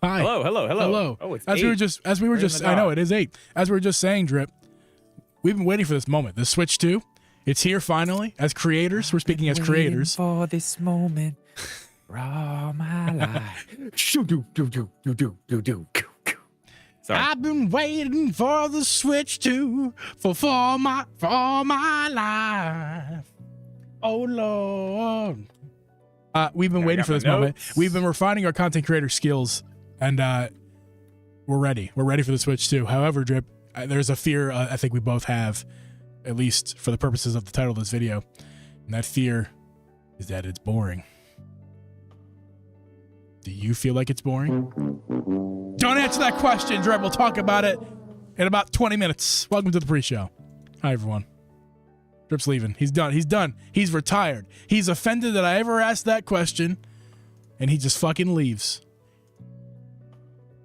Hi. Hello. Hello. Oh, it's as 8. we were just I know it is 8. As we were just saying, Drip, we've been waiting for this moment. The Switch 2, it's here finally. As creators, we're speaking as creators. For this moment, for all my life. Sorry. I've been waiting for the Switch 2 for all my life. Oh Lord. We've been waiting for this moment. We've been refining our content creator skills, and we're ready. We're ready for the Switch 2. However, Drip, there's a fear I think we both have, at least for the purposes of the title of this video, and that fear is that it's boring. Do you feel like it's boring? Don't answer that question, Drip. We'll talk about it in about 20 minutes. Welcome to the pre-show. Hi, everyone. Drip's leaving. He's done. He's retired. He's offended that I ever asked that question, and he just fucking leaves.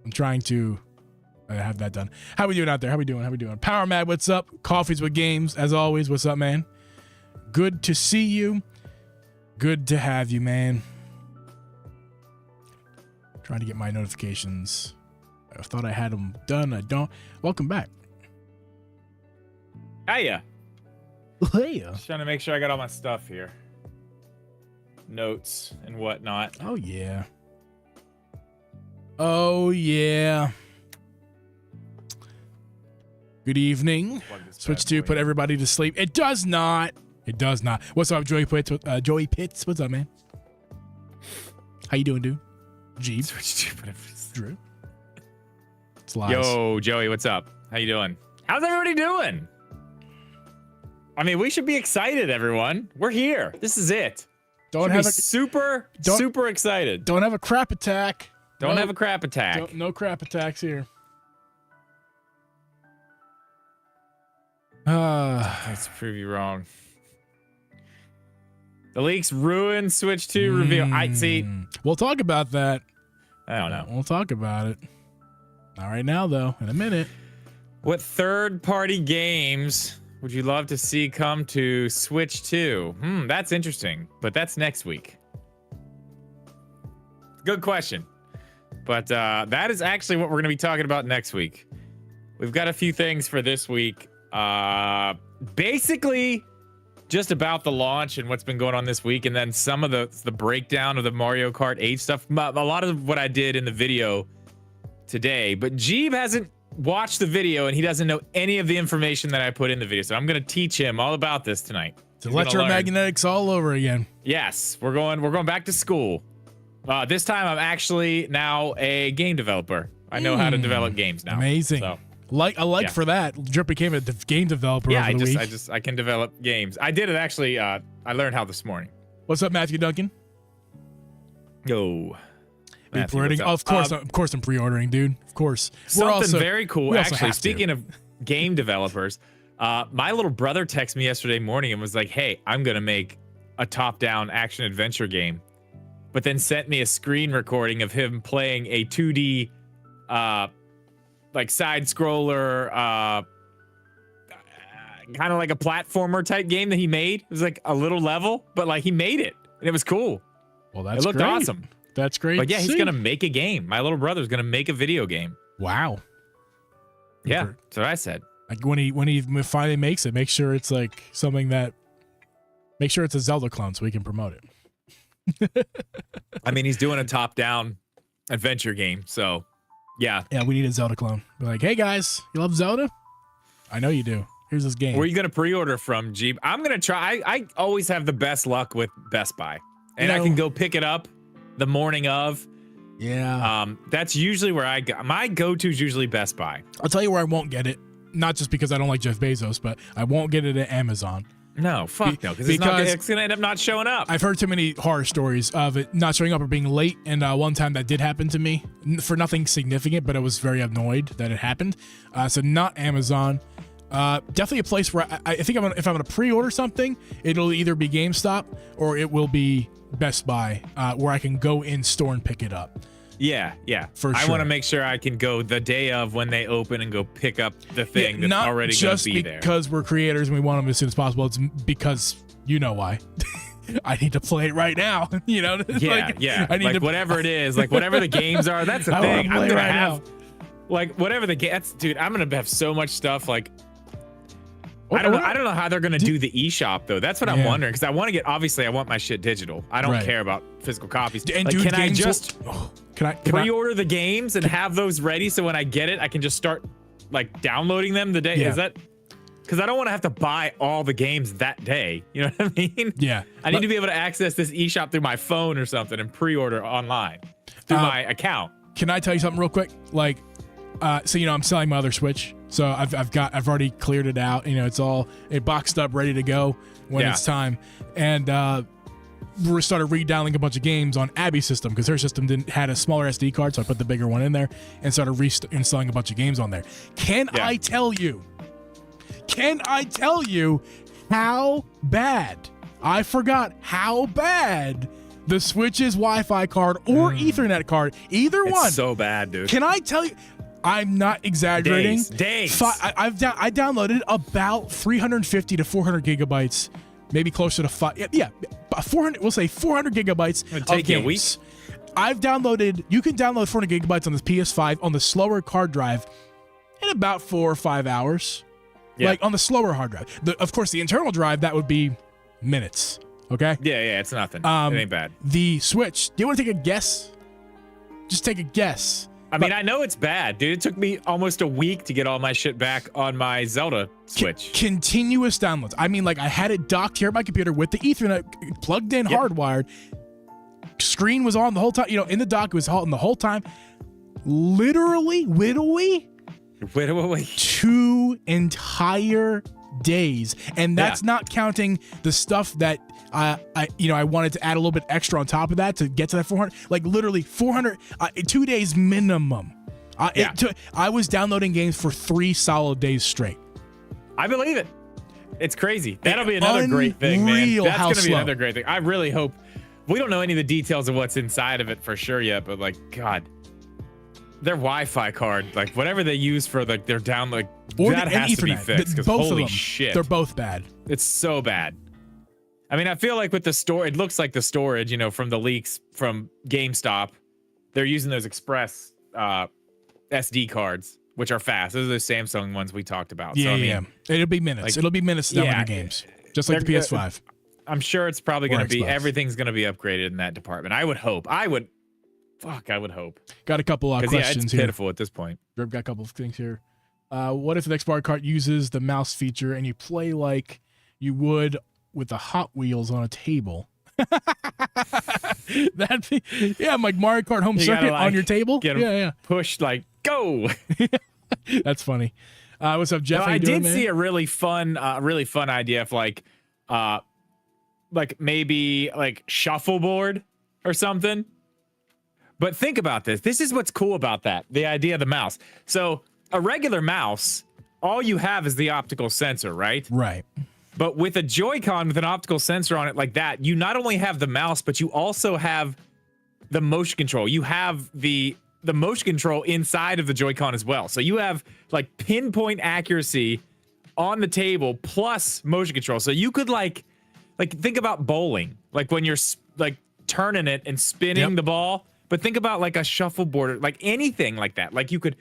I'm trying to have that done. How we doing out there? How we doing? Power Mad, what's up? Coffees with Games, as always. What's up, man? Good to see you. Good to have you, man. Trying to get my notifications. I thought I had them done. I don't. Welcome back. Hiya. Hiya. Just trying to make sure I got all my stuff here. Notes and whatnot. Oh, yeah. Oh, yeah. Good evening. Switch 2, put everybody to sleep. It does not. It does not. What's up, Joey Pitts? Joey Pitts, what's up, man? How you doing, dude? Jeep. Switch 2, put everybody to sleep. Drew. It's lies. Yo, Joey, what's up? How you doing? How's everybody doing? I mean, we should be excited, everyone. We're here. This is it. Don't have a super excited. Don't have a crap attack. Don't have a crap attack. No crap attacks here. Let's prove you wrong. The leaks ruined Switch 2 reveal. I see. We'll talk about that. I don't know. We'll talk about it. Not right now, though. In a minute. What third-party games would you love to see come to Switch 2? That's interesting, but that's next week. Good question. But that is actually what we're going to be talking about next week. We've got a few things for this week. Basically, just about the launch and what's been going on this week, and then some of the breakdown of the Mario Kart 8 stuff. A lot of what I did in the video today, but Jeeb hasn't watched the video and he doesn't know any of the information that I put in the video, so I'm going to teach him all about this tonight. It's electromagnetics all over again. Yes, we're going back to school. This time I'm actually now a game developer. I know how to develop games now. Amazing. So, for that. Drip became a game developer over the week. I can develop games. I did it actually. I learned how this morning. What's up, Matthew Duncan? Yo. Pre-ordering. Of course I'm pre-ordering, dude. Of course. Something very cool. Actually, speaking of game developers, my little brother texted me yesterday morning and was like, hey, I'm going to make a top-down action-adventure game. But then sent me a screen recording of him playing a 2D, like side-scroller, kind of like a platformer type game that he made. It was like a little level, but like he made it, and it was cool. Well, that's it looked awesome. That's great. But yeah, he's gonna make a game. My little brother's gonna make a video game. Wow. Yeah, that's what I said. Like when he finally makes it, make sure it's like something that, make sure it's a Zelda clone so we can promote it. I mean, he's doing a top-down adventure game, so yeah. Yeah, we need a Zelda clone. Be like, hey guys, you love Zelda? I know you do. Here's this game. Where are you gonna pre-order from, Jeep? I'm gonna try. I always have the best luck with Best Buy, and I can go pick it up the morning of. Yeah. That's usually where I go. My go-to is usually Best Buy. I'll tell you where I won't get it. Not just because I don't like Jeff Bezos, but I won't get it at Amazon. No, fuck no, because it's going to end up not showing up. I've heard too many horror stories of it not showing up or being late, and one time that did happen to me for nothing significant, but I was very annoyed that it happened. So not Amazon. Definitely a place where I think if I'm going to pre-order something, it'll either be GameStop or it will be Best Buy, where I can go in store and pick it up. Yeah. For sure. I want to make sure I can go the day of when they open and go pick up the thing that's already going to be there. Not just because we're creators and we want them as soon as possible. It's because you know why. I need to play it right now. You know? Yeah. I need like whatever it is, like whatever the games are, that's the thing. I'm gonna have like whatever the game. Dude, I'm gonna have so much stuff. Like I don't know how they're gonna do the eShop though. That's what I'm wondering, because I want to get. Obviously, I want my shit digital. I don't care about physical copies. And like, can I just pre-order the games and have those ready so when I get it, I can just start like downloading them the day? Is that? Because I don't want to have to buy all the games that day. You know what I mean? Yeah. I need to be able to access this eShop through my phone or something and pre-order online through my account. Can I tell you something real quick? Like, so I'm selling my other Switch. So I've already cleared it out. It's all boxed up, ready to go when it's time. And we started re-downloading a bunch of games on Abby's system because her system had a smaller SD card, so I put the bigger one in there and started reinstalling a bunch of games on there. Can I tell you how bad? I forgot how bad the Switch's Wi-Fi card or Ethernet card, either one. It's so bad, dude. Can I tell you? I'm not exaggerating. Days. I downloaded about 350 to 400 gigabytes, maybe closer to 400. We'll say 400 gigabytes It'll take of you games. a week. You can download 400 gigabytes on this PS5 on the slower card drive in about 4 or 5 hours. Yeah. Like on the slower hard drive. Of course, the internal drive, that would be minutes. Okay? Yeah, it's nothing. It ain't bad. The Switch, do you want to take a guess? Just take a guess. I mean, I know it's bad, dude. It took me almost a week to get all my shit back on my Zelda Switch. Continuous downloads. I mean, like, I had it docked here at my computer with the Ethernet plugged in, hardwired. Screen was on the whole time. In the dock, it was on the whole time. Literally, 2 entire days. And that's not counting the stuff that I wanted to add a little bit extra on top of that to get to that 400. Like literally 400, 2 days minimum. I was downloading games for 3 solid days straight. I believe it. It's crazy. That'll be another great thing, man. That's going to be another great thing. I really hope. We don't know any of the details of what's inside of it for sure yet, but like, God, their Wi-Fi card, like whatever they use for like their download, that has to be fixed. Because holy shit, they're both bad. It's so bad. I mean, I feel like with the store, it looks like the storage, from the leaks from GameStop, they're using those Express SD cards, which are fast. Those are the Samsung ones we talked about. Yeah. It'll be minutes. It'll be minutes to download the games, just like the PS5. I'm sure it's probably going to be, everything's going to be upgraded in that department. I would hope. I would hope. Got a couple of questions it's pitiful at this point. I've got a couple of things here. What if the next Mario Kart uses the mouse feature and you play like you would with the Hot Wheels on a table? That'd be, like Mario Kart home circuit on your table. Get them pushed, like, go. That's funny. What's up, Jeff? I did see a really fun idea of like maybe like shuffleboard or something. But think about this. This is what's cool about that. The idea of the mouse. So a regular mouse, all you have is the optical sensor, right? Right. But with a Joy-Con with an optical sensor on it like that, you not only have the mouse, but you also have the motion control. You have the motion control inside of the Joy-Con as well. So you have like pinpoint accuracy on the table plus motion control. So you could like think about bowling, like when you're like turning it and spinning the ball. But think about like a shuffleboard, like anything like that. Like you could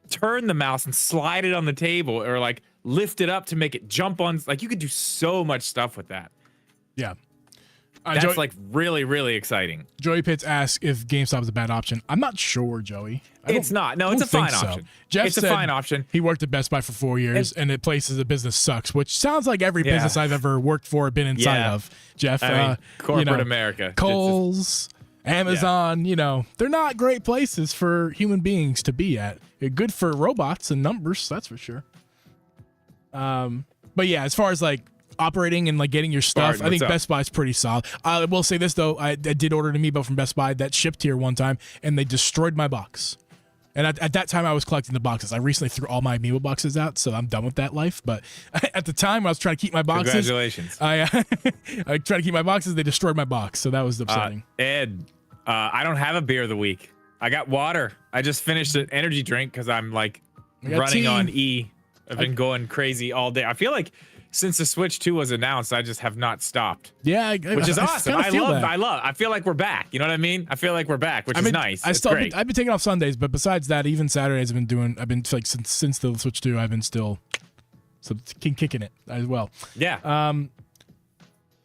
turn the mouse and slide it on the table, or like lift it up to make it jump on. Like you could do so much stuff with that. Yeah. That's like really, really exciting. Joey Pitts asks if GameStop is a bad option. I'm not sure, Joey. It's not. No, it's a fine option. Jeff it's a fine option. He worked at Best Buy for 4 years, and it places the business sucks, which sounds like every business I've ever worked for or been inside of. Jeff, I mean, corporate America. Kohl's, Amazon, they're not great places for human beings to be at. They're good for robots and numbers, that's for sure. But yeah, as far as like operating and like getting your stuff, I think Best Buy's pretty solid. I will say this though, I did order an amiibo from Best Buy that shipped here one time, and they destroyed my box. And at that time, I was collecting the boxes. I recently threw all my amiibo boxes out, so I'm done with that life. But at the time, I was trying to keep my boxes. Congratulations. I tried to keep my boxes. They destroyed my box, so that was upsetting. Ed, I don't have a beer of the week. I got water. I just finished an energy drink because I'm like running on E. I've been going crazy all day. I feel like since the Switch 2 was announced, I just have not stopped. Yeah, which is awesome. I feel like we're back. You know what I mean? I feel like we're back, which is nice. I've been taking off Sundays, but besides that, even Saturdays I've been like since the Switch 2, I've been still kicking it as well. Yeah.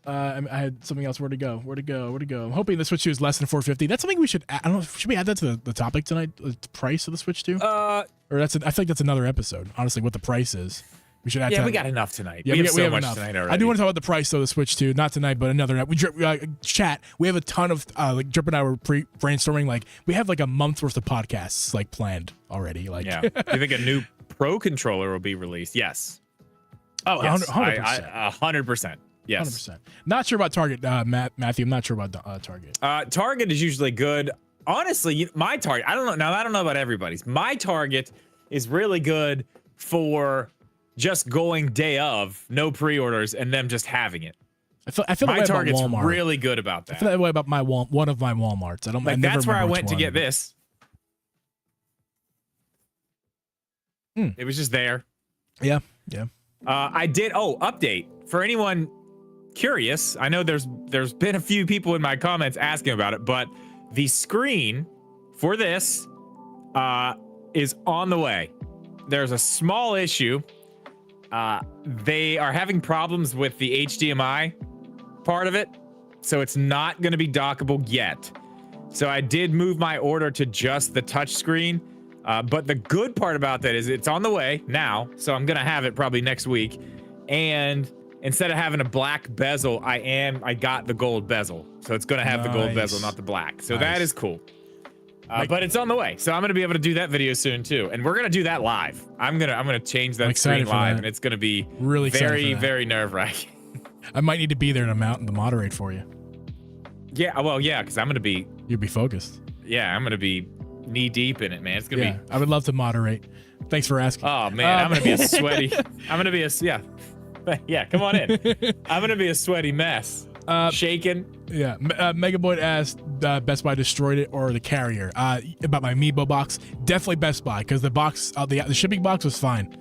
I had something else. Where to go? I'm hoping the Switch 2 is less than $450. That's something we should. I don't know. Should we add that to the topic tonight? The price of the Switch 2? Or I feel like that's another episode. Honestly, what the price is. We should add. Yeah, we got enough tonight. Yeah, we have so much enough tonight already. I do want to talk about the price though. The Switch 2, not tonight, but another night. We chat. We have a ton of like Drip and I were brainstorming. Like we have like a month's worth of podcasts like planned already. Like, yeah. You think a new Pro controller will be released? Yes. Oh, yes. 100%. 100%. Yes. 100%. Not sure about Target, Matthew. I'm not sure about Target. Target is usually good. Honestly, my Target, I don't know. Now, I don't know about everybody's. My Target is really good for just going day of, no pre-orders, and them just having it. I feel my that way Target's about Walmart. really good about that. I feel that way about one of my Walmarts. That's where I went to get this. It was just there. Yeah. I did. Update for anyone curious. I know there's been a few people in my comments asking about it, but the screen for this is on the way. There's a small issue. They are having problems with the HDMI part of it, so it's not going to be dockable yet. So I did move my order to just the touch screen. But the good part about that is it's on the way now, so I'm gonna have it probably next week. And instead of having a black bezel, I got the gold bezel, so it's gonna have the gold bezel, not the black. So that is cool. But it's on the way, so I'm gonna be able to do that video soon too, and we're gonna do that live. I'm gonna change that screen live, and it's gonna be really very nerve-wracking. I might need to be there in a mountain to moderate for you. Yeah, well, yeah, because I'm gonna be. You'll be focused. Yeah, I'm gonna be knee deep in it, man. It's gonna be. I would love to moderate. Thanks for asking. Oh man, I'm gonna be a sweaty. I'm gonna be a yeah. Come on in. I'm gonna be a sweaty mess. Shaking. Yeah. Megaboyd asked Best Buy destroyed it or the carrier. About my Amiibo box, definitely Best Buy because the box, the shipping box was fine.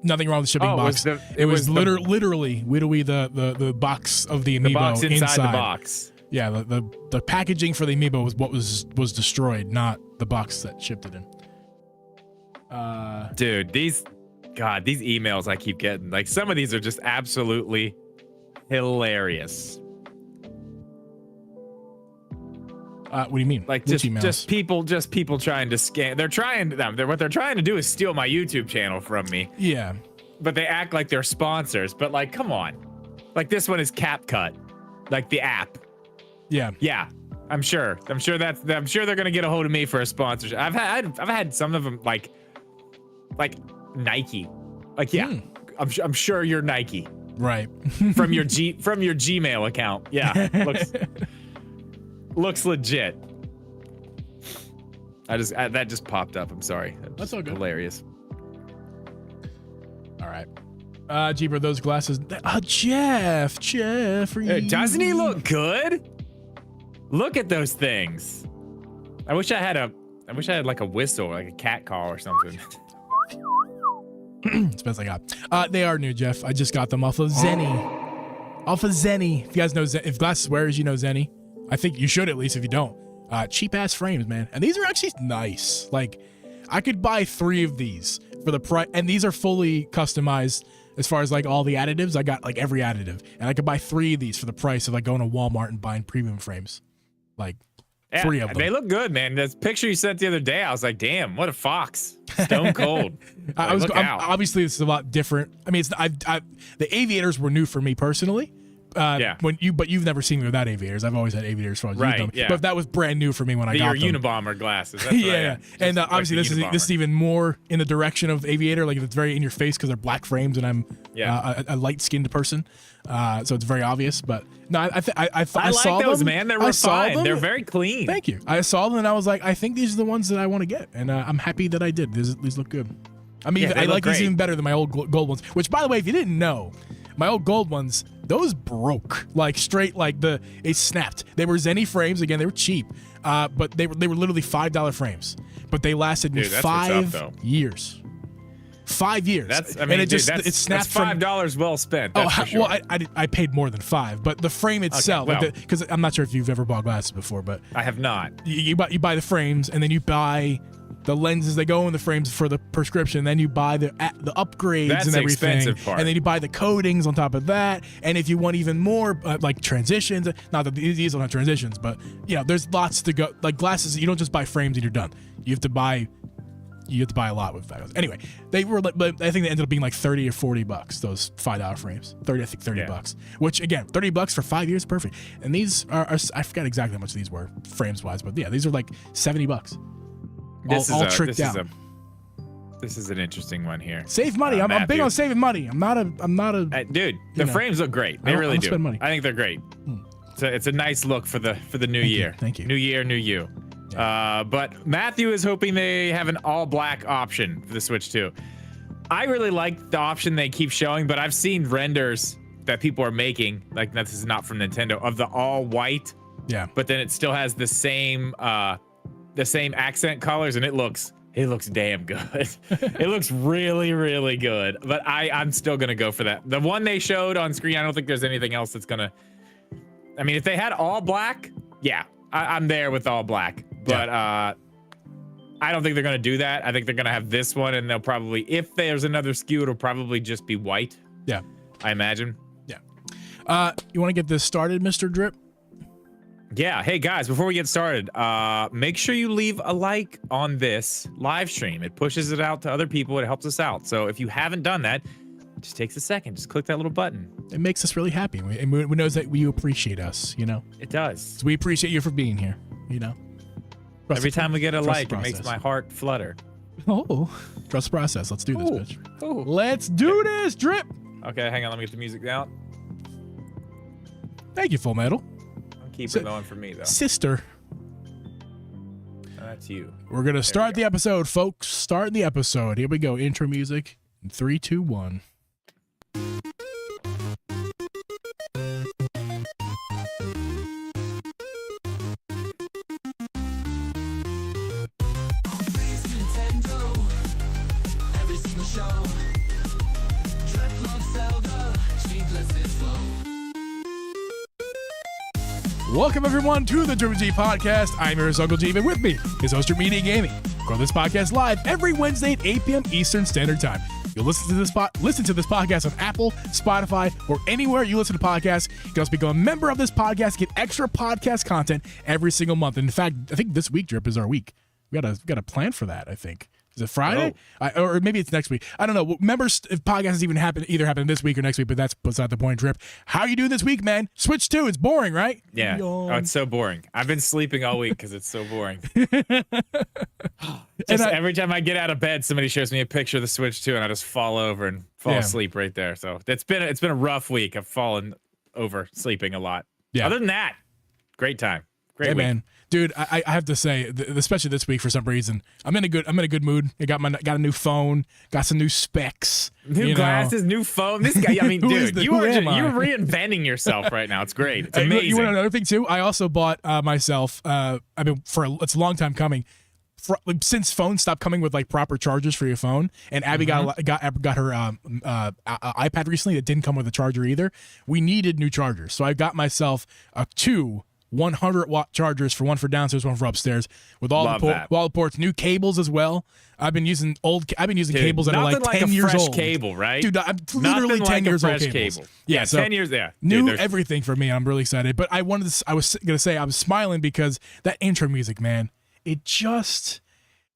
Nothing wrong with the shipping box. It was literally the box of the Amiibo the box inside the box. Yeah, the packaging for the Amiibo was what was destroyed, not the box that shipped it in. Dude, these emails I keep getting, like some of these are just absolutely hilarious. What do you mean? Like just people trying to scam. What they're trying to do is steal my YouTube channel from me. Yeah. But they act like they're sponsors. But like, come on. Like this one is CapCut, like the app. Yeah. Yeah. I'm sure they're gonna get a hold of me for a sponsorship. I've had some of them like Nike. Like yeah. I'm sure you're Nike. Right. from your Gmail account. Yeah. Looks legit. That just popped up. I'm sorry. That's all good. Hilarious. All right. Jeeper, those glasses. Jeffrey. Doesn't he look good? Look at those things. I wish I had like a whistle, like a cat call or something. It's best I got. They are new, Jeff. I just got them off of Zenny. Off of Zenny. If you guys know, if Glasses Wearers, you know Zenny. I think you should at least if you don't. Cheap ass frames, man. And these are actually nice. Like, I could buy 3 of these for the price, and these are fully customized as far as like all the additives. I got like every additive, and I could buy 3 of these for the price of like going to Walmart and buying premium frames. Like 3 of them. They look good, man. This picture you sent the other day, I was like, damn, what a fox. Stone cold. Obviously, this is a lot different. I mean, the aviators were new for me personally. But you've never seen me without aviators. I've always had aviators for you. Yeah. But that was brand new for me when I got them. Your Unabomber glasses. That's yeah. And obviously this is even more in the direction of aviator. Like it's very in your face because they're black frames and I'm a light skinned person. So it's very obvious. But no, I saw those, them, man. They were fine. They're very clean. Thank you. I saw them and I was like, I think these are the ones that I want to get, and I'm happy that I did. These look good. I mean, I like these even better than my old gold ones. Which, by the way, if you didn't know, my old gold ones, those broke like straight, like it snapped. They were Zenny frames again. They were cheap, but they were literally $5 frames. But they lasted me 5 years. 5 years. That's, I mean, and it snaps that's $5 well spent. That's for sure. Well, I paid more than 5, but the frame itself, because I'm not sure if you've ever bought glasses before, but I have not. You buy the frames, and then you buy the lenses that go in the frames for the prescription. Then you buy the upgrades That's and everything, the expensive part. And then you buy the coatings on top of that. And if you want even more, like transitions, not that these don't have transitions, but there's lots to go. Like glasses, you don't just buy frames and you're done. You have to buy a lot with that. Anyway, they were like, but I think they ended up being like $30 or $40. Those $5 frames, $30 which again, $30 for 5 years, perfect. And these are I forgot exactly how much these were frames wise, but yeah, these are like $70. All tricked out. This is an interesting one here. Save money. I'm big on saving money. I'm not a dude. The frames look great. They really do. Spend money. I think they're great. It's a nice look for the new year. Thank you. New year, new you. Yeah. But Matthew is hoping they have an all black option for the Switch 2. I really like the option they keep showing, but I've seen renders that people are making, like this is not from Nintendo, of the all white. Yeah. But then it still has the same accent colors, and it looks damn good. It looks really, really good. But I'm still gonna go for that. The one they showed on screen, I don't think there's anything else that's gonna. I mean, if they had all black, yeah, I'm there with all black. But I don't think they're gonna do that. I think they're gonna have this one, and they'll probably, if there's another SKU, it'll probably just be white. Yeah, I imagine. Yeah. You want to get this started, Mr. Drip? Yeah. Hey guys, before we get started, make sure you leave a like on this live stream. It pushes it out to other people. It helps us out. So if you haven't done that, it just takes a second. Just click that little button. It makes us really happy. And we knows that you appreciate us. It does. So we appreciate you for being here. Every time we get a like, it makes my heart flutter. Oh, trust the process. Let's do this, bitch. Let's do this, Drip. Okay, hang on. Let me get the music down. Thank you, Full Metal. Keep it going for me, though. Sister. That's you. We're going to start the episode, folks. Start the episode. Here we go. Intro music. In 3, 2, 1. Welcome, everyone, to the Drip G Podcast. I'm your host, Uncle G, and with me is host of Media Gaming. Record this podcast live every Wednesday at 8 p.m. Eastern Standard Time. You'll listen to this podcast on Apple, Spotify, or anywhere you listen to podcasts. You can also become a member of this podcast, get extra podcast content every single month. And in fact, I think this week, Drip, is our week. We got a plan for that, I think. Is it Friday? Or maybe it's next week. I don't know. Members, if podcasts either happen this week or next week, but that's beside the point, Drip. How are you doing this week, man? Switch 2. It's boring, right? Yeah. Oh, it's so boring. I've been sleeping all week because it's so boring. Every time I get out of bed, somebody shows me a picture of the Switch 2, and I just fall over and fall asleep right there. So it's been a rough week. I've fallen over sleeping a lot. Yeah. Other than that, great time. Great week. Man. Dude, I have to say, especially this week for some reason, I'm in a good mood. I got a new phone, got some new specs, new glasses, new phone. This guy, I mean, dude, you're reinventing yourself right now. It's great. It's amazing. You want another thing too? I also bought myself. It's a long time coming. Since phones stopped coming with like proper chargers for your phone, and Abby got her iPad recently that didn't come with a charger either. We needed new chargers, so I got myself two 100-watt chargers, one for downstairs, one for upstairs, with all the ports, new cables as well. I've been using cables that are like 10 years old. Cable, right? Dude, I'm literally 10 years old cables. Yeah, so 10 years. Yeah, new everything for me. I'm really excited. But I was gonna say I was smiling because that intro music, man, it just.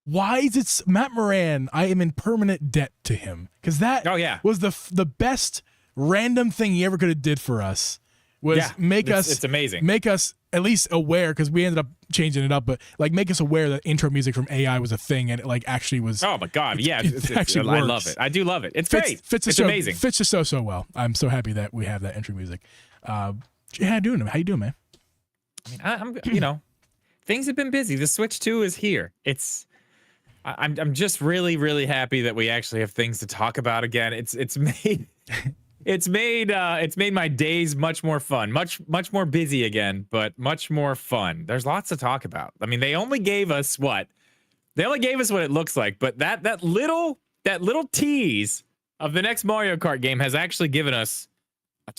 Why is it Matt Moran? I am in permanent debt to him because that was the best random thing he ever could have did for us. It's amazing. Make us at least aware, because we ended up changing it up, but like make us aware that intro music from AI was a thing, and it like actually was. Oh my god, it actually works. I love it. I do love it. It's great. It's amazing. Fits the show so well. I'm so happy that we have that intro music. How you doing, man? I mean, I'm things have been busy. The Switch 2 is here. I'm just really, really happy that we actually have things to talk about again. It's made my days much more fun, much more busy again, but much more fun. There's lots to talk about. I mean, they only gave us what it looks like, but that little that little tease of the next Mario Kart game has actually given us a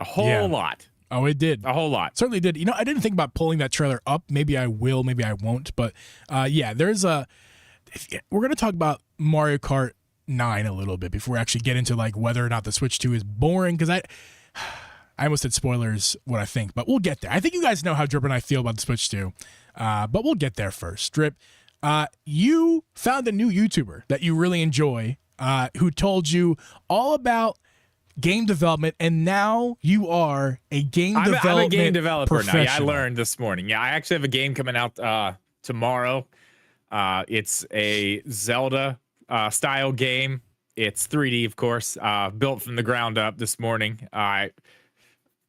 whole lot. Oh, it did. A whole lot. Certainly did. You know, I didn't think about pulling that trailer up. Maybe I will, maybe I won't. But yeah, we're going to talk about Mario Kart 9 a little bit before we actually get into like whether or not the Switch 2 is boring. Because I almost said spoilers, what I think, but we'll get there. I think you guys know how Drip and I feel about the Switch 2. But we'll get there first. Drip, you found a new YouTuber that you really enjoy who told you all about game development, and now you are a game development I'm a game developer now. Yeah, I learned this morning. Yeah, I actually have a game coming out tomorrow. It's a Zelda style game. It's 3D, of course, built from the ground up this morning. No,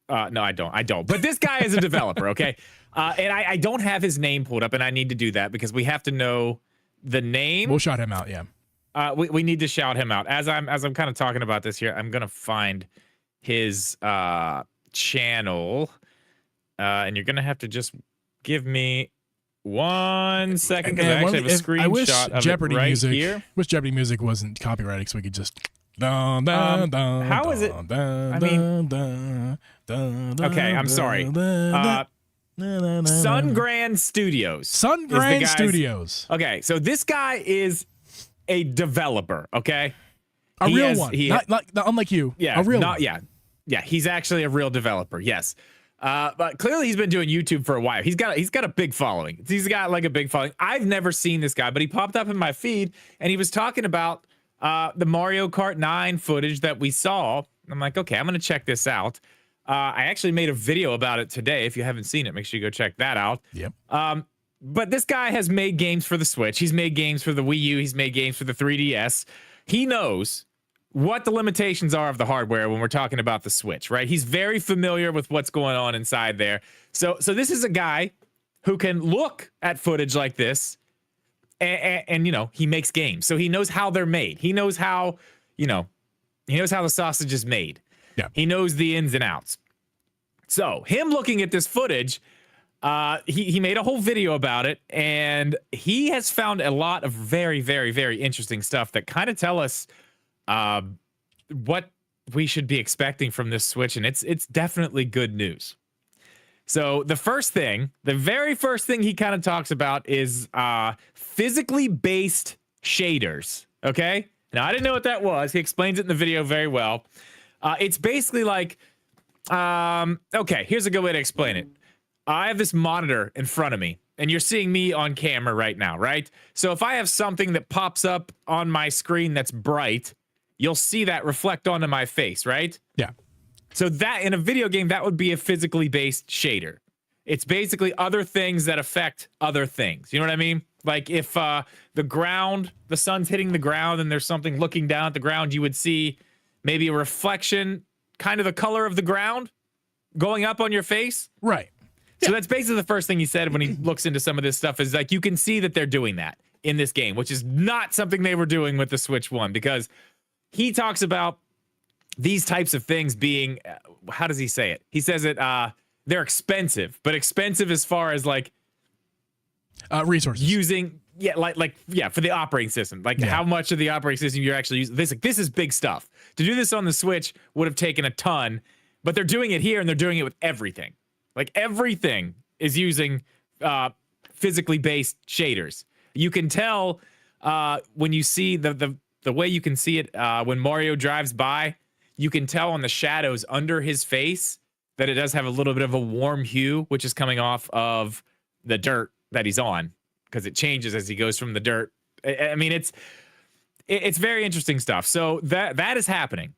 I don't. But this guy is a developer, okay? And I don't have his name pulled up, and I need to do that because we have to know the name. We'll shout him out, yeah. We need to shout him out. As I'm kind of talking about this here, I'm gonna find his channel, and you're gonna have to just give me 1 second because I actually have a screenshot of Jeopardy it right music, here. Wish Jeopardy music wasn't copyrighted, so we could just. How is it? I mean, okay, I'm sorry. Sungrad Studios. Sungrad Studios. Okay, so this guy is a developer, okay? A real one. Not unlike you. Yeah, a real one. Yeah, he's actually a real developer, yes. But clearly he's been doing YouTube for a while. He's got a big following. He's got like a big following. I've never seen this guy, but he popped up in my feed and he was talking about the Mario Kart 9 footage that we saw. I'm like, okay, I'm going to check this out. I actually made a video about it today. If you haven't seen it, make sure you go check that out. Yep. But this guy has made games for the Switch. He's made games for the Wii U. He's made games for the 3DS. He knows what the limitations are of the hardware when we're talking about the Switch, right? He's very familiar with what's going on inside there. So this is a guy who can look at footage like this and you know, he makes games. So he knows how they're made. He knows how, he knows how the sausage is made. Yeah. He knows the ins and outs. So him looking at this footage, he made a whole video about it, and he has found a lot of very, very, very interesting stuff that kind of tell us what we should be expecting from this Switch, and it's definitely good news. So the very first thing he kind of talks about is physically based shaders, okay? Now, I didn't know what that was. He explains it in the video very well. It's basically like, okay, here's a good way to explain it. I have this monitor in front of me, and you're seeing me on camera right now, right? So if I have something that pops up on my screen that's bright, you'll see that reflect onto my face, right? Yeah. So that in a video game, that would be a physically based shader. It's basically other things that affect other things. You know what I mean? Like if the sun's hitting the ground and there's something looking down at the ground, you would see maybe a reflection, kind of the color of the ground going up on your face. Right. So that's basically the first thing he said when he looks into some of this stuff is like, you can see that they're doing that in this game, which is not something they were doing with the Switch 1, because he talks about these types of things being, how does he say it? He says it, they're expensive, but expensive as far as like resources using, for the operating system, like how much of the operating system you're actually using. This is big stuff. To do this on the Switch would have taken a ton, but they're doing it here and they're doing it with everything. Like everything is using physically based shaders. You can tell when you see the way you can see it when Mario drives by, you can tell on the shadows under his face that it does have a little bit of a warm hue, which is coming off of the dirt that he's on, because it changes as he goes from the dirt. I mean, it's very interesting stuff. So that is happening.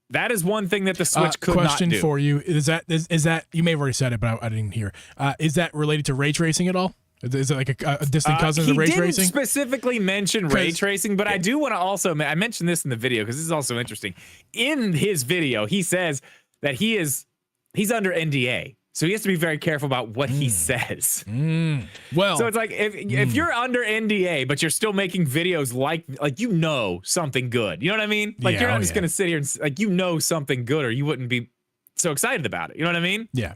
That is one thing that the Switch could not do. Question for you is that you may have already said it, but I didn't hear. Is that related to ray tracing at all? Is it like a distant cousin of the ray tracing? He didn't specifically mention ray tracing, but I do want to also I mentioned this in the video because this is also interesting. In his video, he says that he's under NDA. So he has to be very careful about what he says. Well, so it's like if you're under NDA, but you're still making videos like something good. You know what I mean? Like you're not just gonna sit here and like something good, or you wouldn't be so excited about it. You know what I mean? Yeah.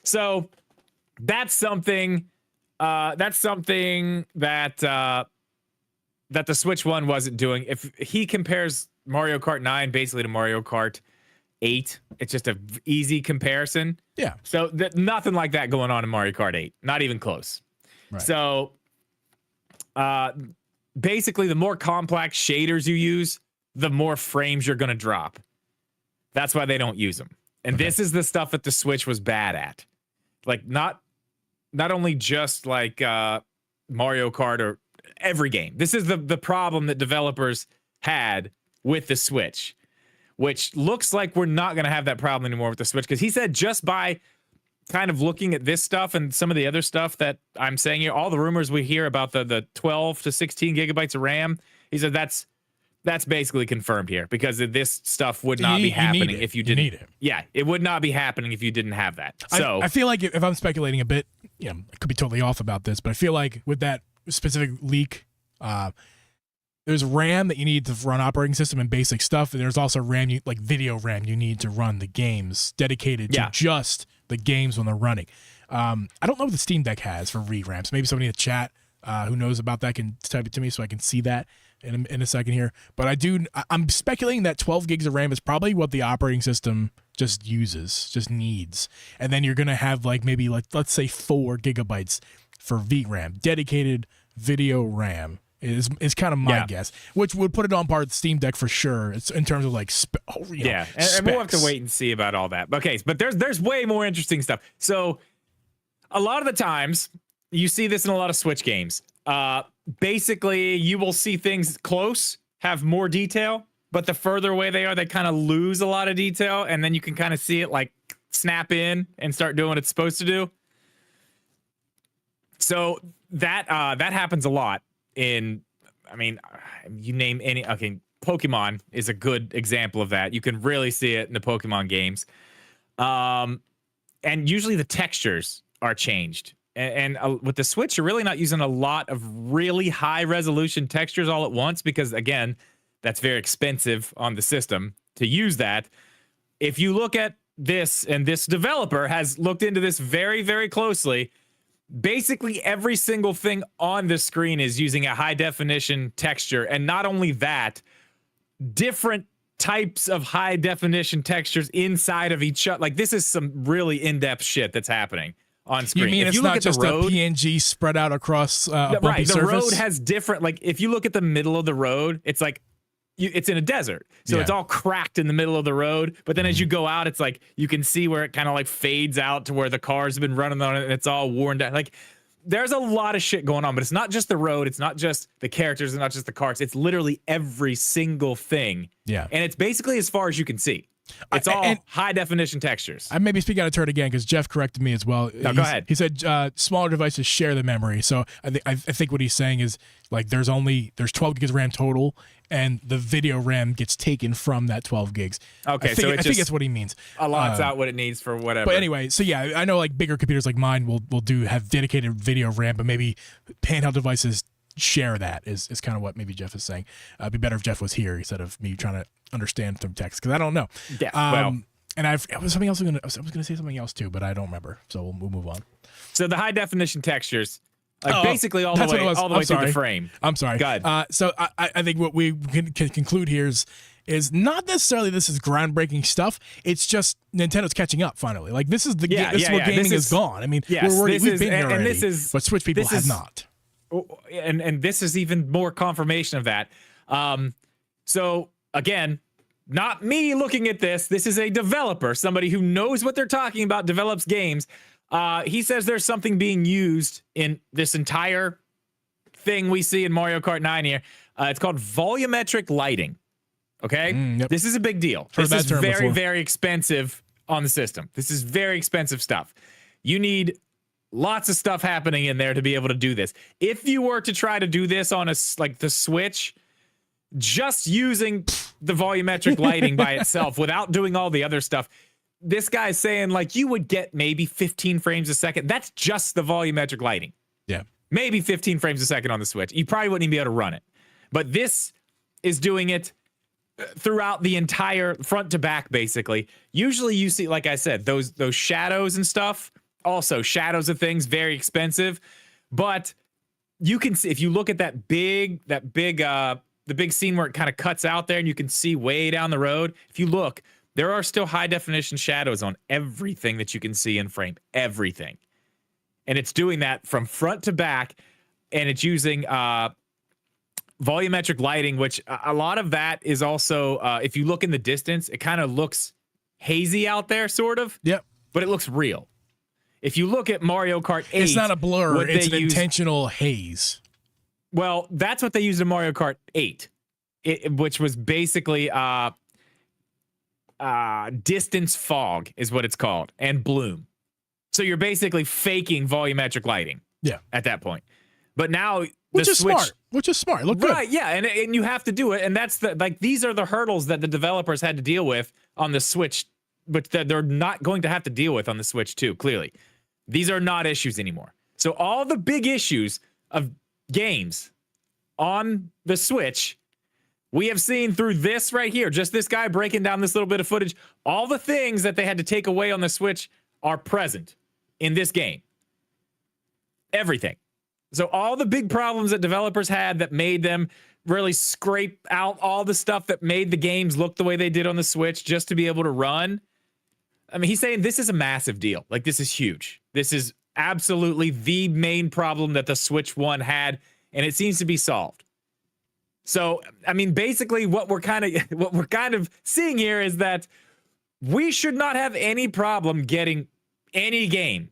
So that's something. That that the Switch one wasn't doing. If he compares Mario Kart 9 basically to Mario Kart 8, it's just a easy comparison. Yeah. So nothing like that going on in Mario Kart 8, not even close. Right. So basically, the more complex shaders you use, the more frames you're going to drop. That's why they don't use them. And this is the stuff that the Switch was bad at. Like not only just like Mario Kart or every game. This is the problem that developers had with the Switch, which looks like we're not going to have that problem anymore with the Switch, because he said just by kind of looking at this stuff and some of the other stuff that I'm saying here, all the rumors we hear about the 12 to 16 gigabytes of RAM, he said that's basically confirmed here, because this stuff would not be happening if you didn't need it. Yeah, it would not be happening if you didn't have that. So I feel like if I'm speculating a bit, I could be totally off about this, but I feel like with that specific leak, there's RAM that you need to run operating system and basic stuff, and there's also RAM, like video RAM, you need to run the games dedicated to just the games when they're running. I don't know what the Steam Deck has for VRAMs. Maybe somebody in the chat who knows about that can type it to me so I can see that in a second here. But I'm speculating that 12 gigs of RAM is probably what the operating system just needs. And then you're going to have maybe let's say 4 gigabytes for VRAM, dedicated video RAM. Is kind of my guess, which would put it on par with Steam Deck for sure. It's in terms of and we'll have to wait and see about all that. Okay, but there's way more interesting stuff. So a lot of the times you see this in a lot of Switch games. Basically, you will see things close have more detail, but the further away they are, they kind of lose a lot of detail, and then you can kind of see it like snap in and start doing what it's supposed to do. So that happens a lot. You name any. Okay, Pokemon is a good example of that. You can really see it in the Pokemon games, and usually the textures are changed. And with the Switch, you're really not using a lot of really high resolution textures all at once, because again, that's very expensive on the system to use that. If you look at this, and this developer has looked into this very, very closely. Basically, every single thing on the screen is using a high definition texture. And not only that, different types of high definition textures inside of each other. Like, this is some really in-depth shit that's happening on screen. You mean if it's not just a PNG spread out across a bumpy surface? The road has different, like, if you look at the middle of the road, it's like, it's in a desert. So it's all cracked in the middle of the road. But then as you go out, it's like you can see where it kind of like fades out to where the cars have been running on it and it's all worn down. Like, there's a lot of shit going on, but it's not just the road. It's not just the characters. It's not just the cars. It's literally every single thing. Yeah. And it's basically as far as you can see. It's all high definition textures. I maybe speak out of turn again because Jeff corrected me as well. No, go ahead. He said smaller devices share the memory. So I think what he's saying is like there's 12 gigs of RAM total, and the video RAM gets taken from that 12 gigs. Okay, I think that's what he means. Allots out what it needs for whatever. But anyway, so yeah, I know like bigger computers like mine will have dedicated video RAM, but maybe handheld devices share that is kind of what maybe Jeff is saying. It'd be better if Jeff was here instead of me trying to understand through text, because I don't know. Yeah. Well, and I was something else. I was going to say something else too, but I don't remember. So we'll move on. So the high definition textures, like basically all the way through the frame. I'm sorry. Go ahead. So I think what we can conclude here is not necessarily this is groundbreaking stuff. It's just Nintendo's catching up finally. Like this is this is where gaming is gone. I mean, we've been here already, but Switch people have not. And this is even more confirmation of that. So again, not me looking at this. This is a developer, somebody who knows what they're talking about, develops games. He says there's something being used in this entire thing we see in Mario Kart 9 here. It's called volumetric lighting. Okay? Yep. This is a big deal. This is very, very expensive on the system. This is very expensive stuff. You need lots of stuff happening in there to be able to do this. If you were to try to do this on the Switch, just using the volumetric lighting by itself without doing all the other stuff, this guy's saying like you would get maybe 15 frames a second. That's just the volumetric lighting. Yeah. Maybe 15 frames a second on the Switch. You probably wouldn't even be able to run it. But this is doing it throughout the entire front to back, basically. Usually you see, like I said, those shadows and stuff. Also, shadows of things, very expensive. But you can see if you look at the big scene where it kind of cuts out there and you can see way down the road. If you look, there are still high definition shadows on everything that you can see in frame, everything. And it's doing that from front to back, and it's using volumetric lighting, which a lot of that is also, if you look in the distance, it kind of looks hazy out there, sort of. Yep. But it looks real. If you look at Mario Kart 8, it's not a blur, it's an intentional haze. Well, that's what they used in Mario Kart 8, which was basically distance fog is what it's called, and bloom. So you're basically faking volumetric lighting. Yeah. At that point. But now which is smart. Look good. Right, yeah, and you have to do it, and that's these are the hurdles that the developers had to deal with on the Switch, but that they're not going to have to deal with on the Switch too, clearly. These are not issues anymore. So all the big issues of games on the Switch, we have seen through this right here, just this guy breaking down this little bit of footage. All the things that they had to take away on the Switch are present in this game. Everything. So all the big problems that developers had that made them really scrape out all the stuff that made the games look the way they did on the Switch just to be able to run. I mean, he's saying this is a massive deal. Like, this is huge. This is absolutely the main problem that the Switch 1 had, and it seems to be solved. So, I mean, basically what we're kind of seeing here is that we should not have any problem getting any game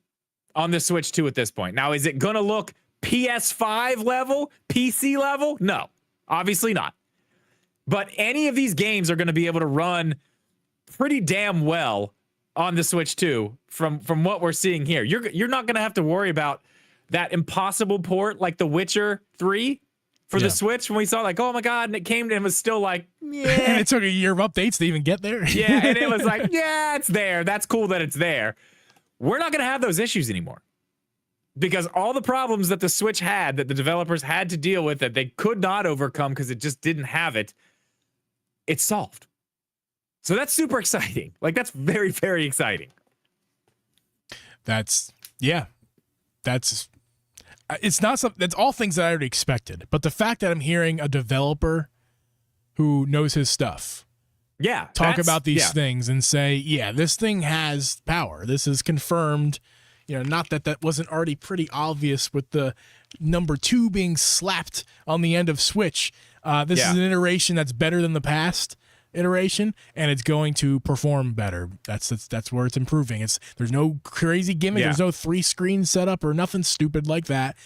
on the Switch 2 at this point. Now, is it going to look PS5 level, PC level? No, obviously not. But any of these games are going to be able to run pretty damn well on the Switch 2 from what we're seeing here. You're not going to have to worry about that impossible port like The Witcher 3 for the Switch when we saw like, oh my God, and it came and it was still like, yeah. And it took a year of updates to even get there. Yeah, and it was like, yeah, it's there. That's cool that it's there. We're not going to have those issues anymore. Because all the problems that the Switch had, that the developers had to deal with, that they could not overcome because it just didn't have it, it's solved. So that's super exciting. Like, that's very, very exciting. It's not something, that's all things that I already expected. But the fact that I'm hearing a developer who knows his stuff talk about these things and say, yeah, this thing has power. This is confirmed. You know, not that wasn't already pretty obvious with the number 2 being slapped on the end of Switch. This is an iteration that's better than the past iteration, and it's going to perform better. That's where it's improving. There's no crazy gimmick. Yeah. There's no 3-screen setup or nothing stupid like that,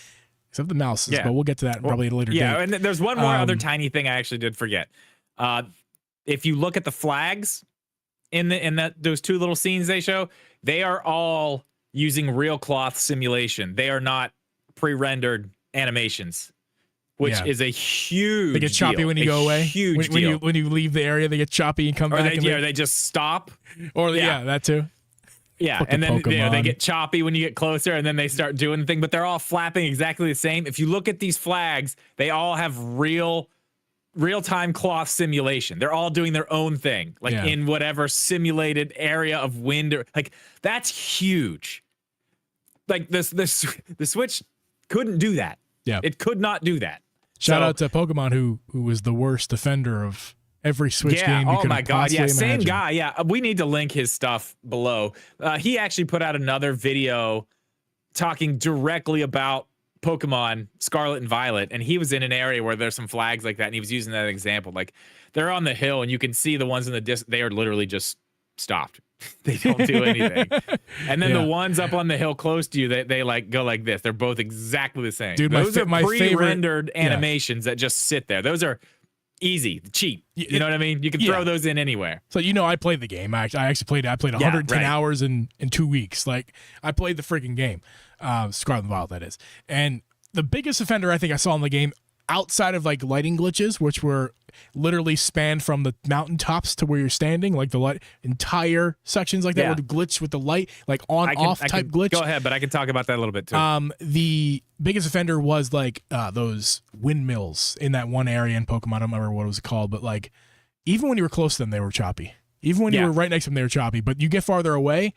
except the mouses. Yeah. But we'll get to that probably at a later date. Yeah, and there's one more other tiny thing I actually did forget. If you look at the flags in those 2 little scenes they show, they are all using real cloth simulation. They are not pre-rendered animations, which is a huge They get choppy deal. when you go away. Huge when deal. When you leave the area, they get choppy and come back. They just stop. Or that too. Yeah, and then they get choppy when you get closer, and then they start doing the thing. But they're all flapping exactly the same. If you look at these flags, they all have real-time cloth simulation. They're all doing their own thing, like in whatever simulated area of wind. Like, that's huge. Like, the Switch couldn't do that. Yeah, it could not do that. Shout out to Pokemon, who was the worst offender of every Switch game you could have possibly imagine. Same guy. Yeah, we need to link his stuff below. He actually put out another video talking directly about Pokemon Scarlet and Violet, and he was in an area where there's some flags like that, and he was using that example. Like, they're on the hill, and you can see the ones in the disc. They are literally just stopped. They don't do anything. And then the ones up on the hill close to you, they like go like this. They're both exactly the same. Dude, those are pre-rendered animations that just sit there. Those are easy, cheap. You know what I mean? You can throw those in anywhere. So I played the game. I actually played it. I played 110 hours in 2 weeks. Like, I played the freaking game. Scarlet and Violet, that is. And the biggest offender I think I saw in the game, outside of like lighting glitches, which were literally spanned from the mountaintops to where you're standing, like the entire sections like that would glitch with the light, like on-off type glitch. Go ahead, but I can talk about that a little bit too. The biggest offender was like those windmills in that one area in Pokemon. I don't remember what it was called, but like even when you were close to them, they were choppy. Even when you were right next to them, they were choppy. But you get farther away.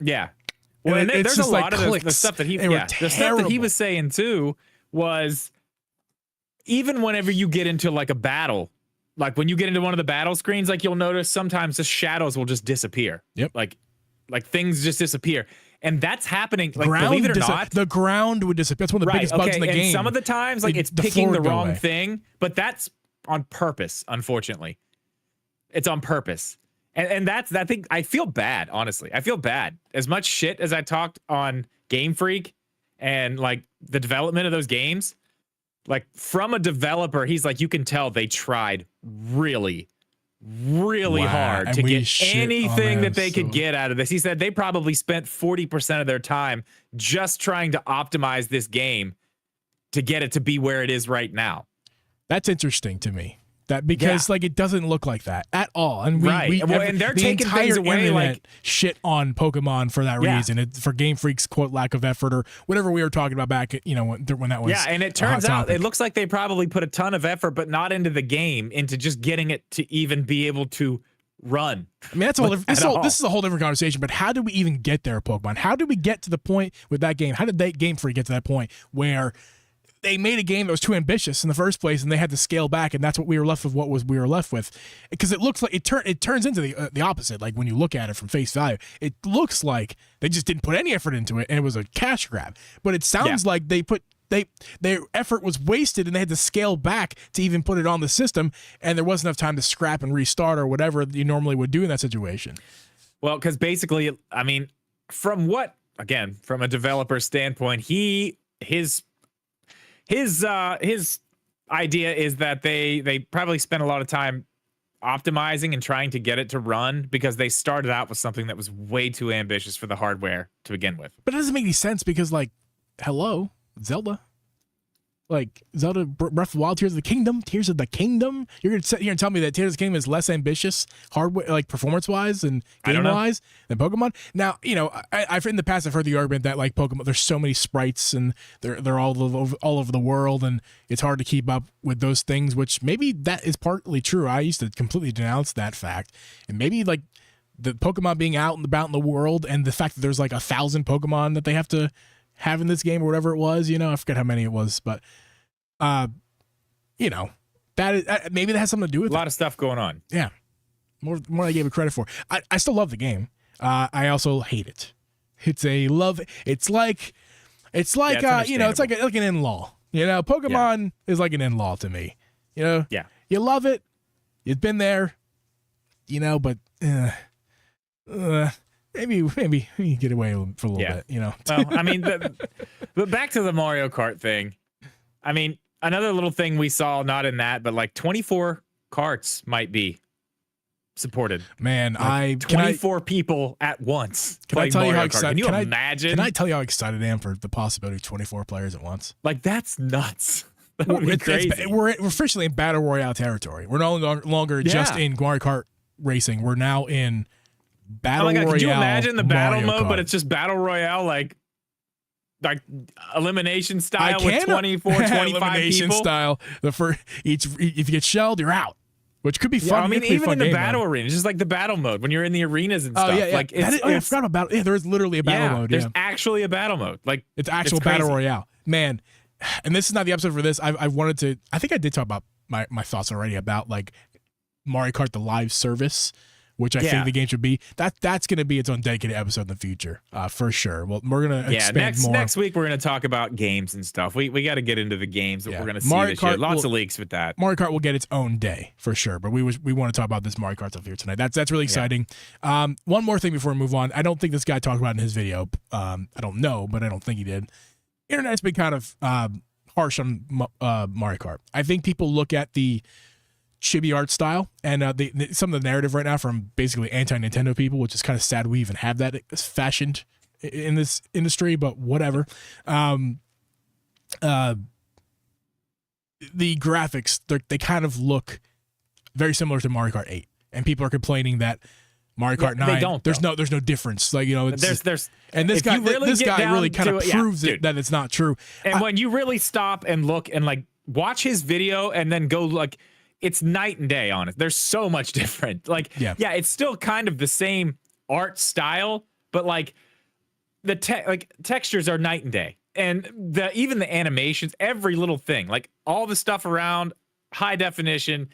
Yeah. Well, and it's there's just a lot like of the stuff that the stuff that he was saying too was even whenever you get into like a battle, like when you get into one of the battle screens, like you'll notice sometimes the shadows will just disappear. Yep. Like things just disappear. And that's happening. Like, believe it or not, the ground would disappear. That's one of the biggest bugs in the game. Some of the times, like it's picking the wrong thing, but that's on purpose. Unfortunately, it's on purpose, and that's I think I feel bad. Honestly, I feel bad. As much shit as I talked on Game Freak and like the development of those games, like from a developer, he's like, you can tell they tried really hard to get anything that they could get out of this. He said they probably spent 40% of their time just trying to optimize this game to get it to be where it is right now. That's interesting to me. That because like it doesn't look like that at all, and and they're taking things away, like shit on Pokemon for that reason. For Game Freak's quote lack of effort or whatever we were talking about back, when that was. Yeah, and it turns out it looks like they probably put a ton of effort, but not into the game, into just getting it to even be able to run. I mean, that's this is a whole different conversation. But how did we even get there, Pokemon? How did we get to the point with that game? How did Game Freak get to that point where they made a game that was too ambitious in the first place, and they had to scale back, and that's what we were left with. Because it looks like it turns into the opposite. Like when you look at it from face value, it looks like they just didn't put any effort into it, and it was a cash grab. But it sounds like their effort was wasted, and they had to scale back to even put it on the system, and there wasn't enough time to scrap and restart or whatever you normally would do in that situation. Well, because basically, I mean, from a developer standpoint, his idea is that they probably spent a lot of time optimizing and trying to get it to run because they started out with something that was way too ambitious for the hardware to begin with. But it doesn't make any sense because, like, hello, Zelda. Like Zelda Breath of the Wild, Tears of the Kingdom. You're gonna sit here and tell me that Tears of the Kingdom is less ambitious, hardware, like performance-wise and game-wise than Pokemon. Now, I've in the past I've heard the argument that like Pokemon, there's so many sprites and they're all over the world, and it's hard to keep up with those things. Which maybe that is partly true. I used to completely denounce that fact, and maybe like the Pokemon being out and about in the world, and the fact that there's like 1,000 Pokemon that they have to have in this game or whatever it was, I forget how many it was, but that is, maybe that has something to do with a lot of stuff going on. Yeah, more than I gave it credit for. I still love the game. I also hate it. It's a love. It's like it's like an in-law. Pokemon is like an in-law to me. You love it. You've been there. But maybe you get away for a little bit, Well, I mean, but back to the Mario Kart thing. I mean, another little thing we saw, not in that, but like 24 carts might be supported. Man, 24 people at once. Can I tell you how excited? Can you imagine? Can I tell you how excited I am for the possibility of 24 players at once? Like that's nuts. That would be crazy. We're officially in battle royale territory. We're no longer just in Mario Kart racing. We're now in battle royale. Could you imagine the battle Mario mode, Kart. but it's just battle royale, like elimination style with 24, 25 elimination people? style. If you get shelled, you're out. Which could be fun. I mean, even in the battle arena, it's just like the battle mode when you're in the arenas and stuff. Oh, yeah. Like I forgot about it. Yeah, there is literally a battle mode. There's actually a battle mode. Like it's actual battle royale. Man, and this is not the episode for this. I wanted to. I think I did talk about my thoughts already about like Mario Kart the live service, which I think the game should be. That's going to be its own dedicated episode in the future, for sure. Well, we're going to expand more. Next week we're going to talk about games and stuff. We got to get into the games that we're going to see this year. Lots of leaks with that. Mario Kart will get its own day for sure, but we want to talk about this Mario Kart stuff here tonight. That's really exciting. One more thing before we move on. I don't think this guy talked about it in his video. I don't know, but I don't think he did. Internet's been kind of harsh on Mario Kart. I think people look at the chibi art style and some of the narrative right now from basically anti-Nintendo people, which is kind of sad we even have that fashioned in this industry, but whatever. The graphics, they kind of look very similar to Mario Kart 8, and people are complaining that Mario Kart 9 they don't, there's no difference. Like, it's, there's and this guy really kind of proves that it's not true. And when you really stop and look and like watch his video and then go like, it's night and day on it. There's so much different. Like, it's still kind of the same art style, but like like textures are night and day, and even the animations, every little thing, like all the stuff around high definition.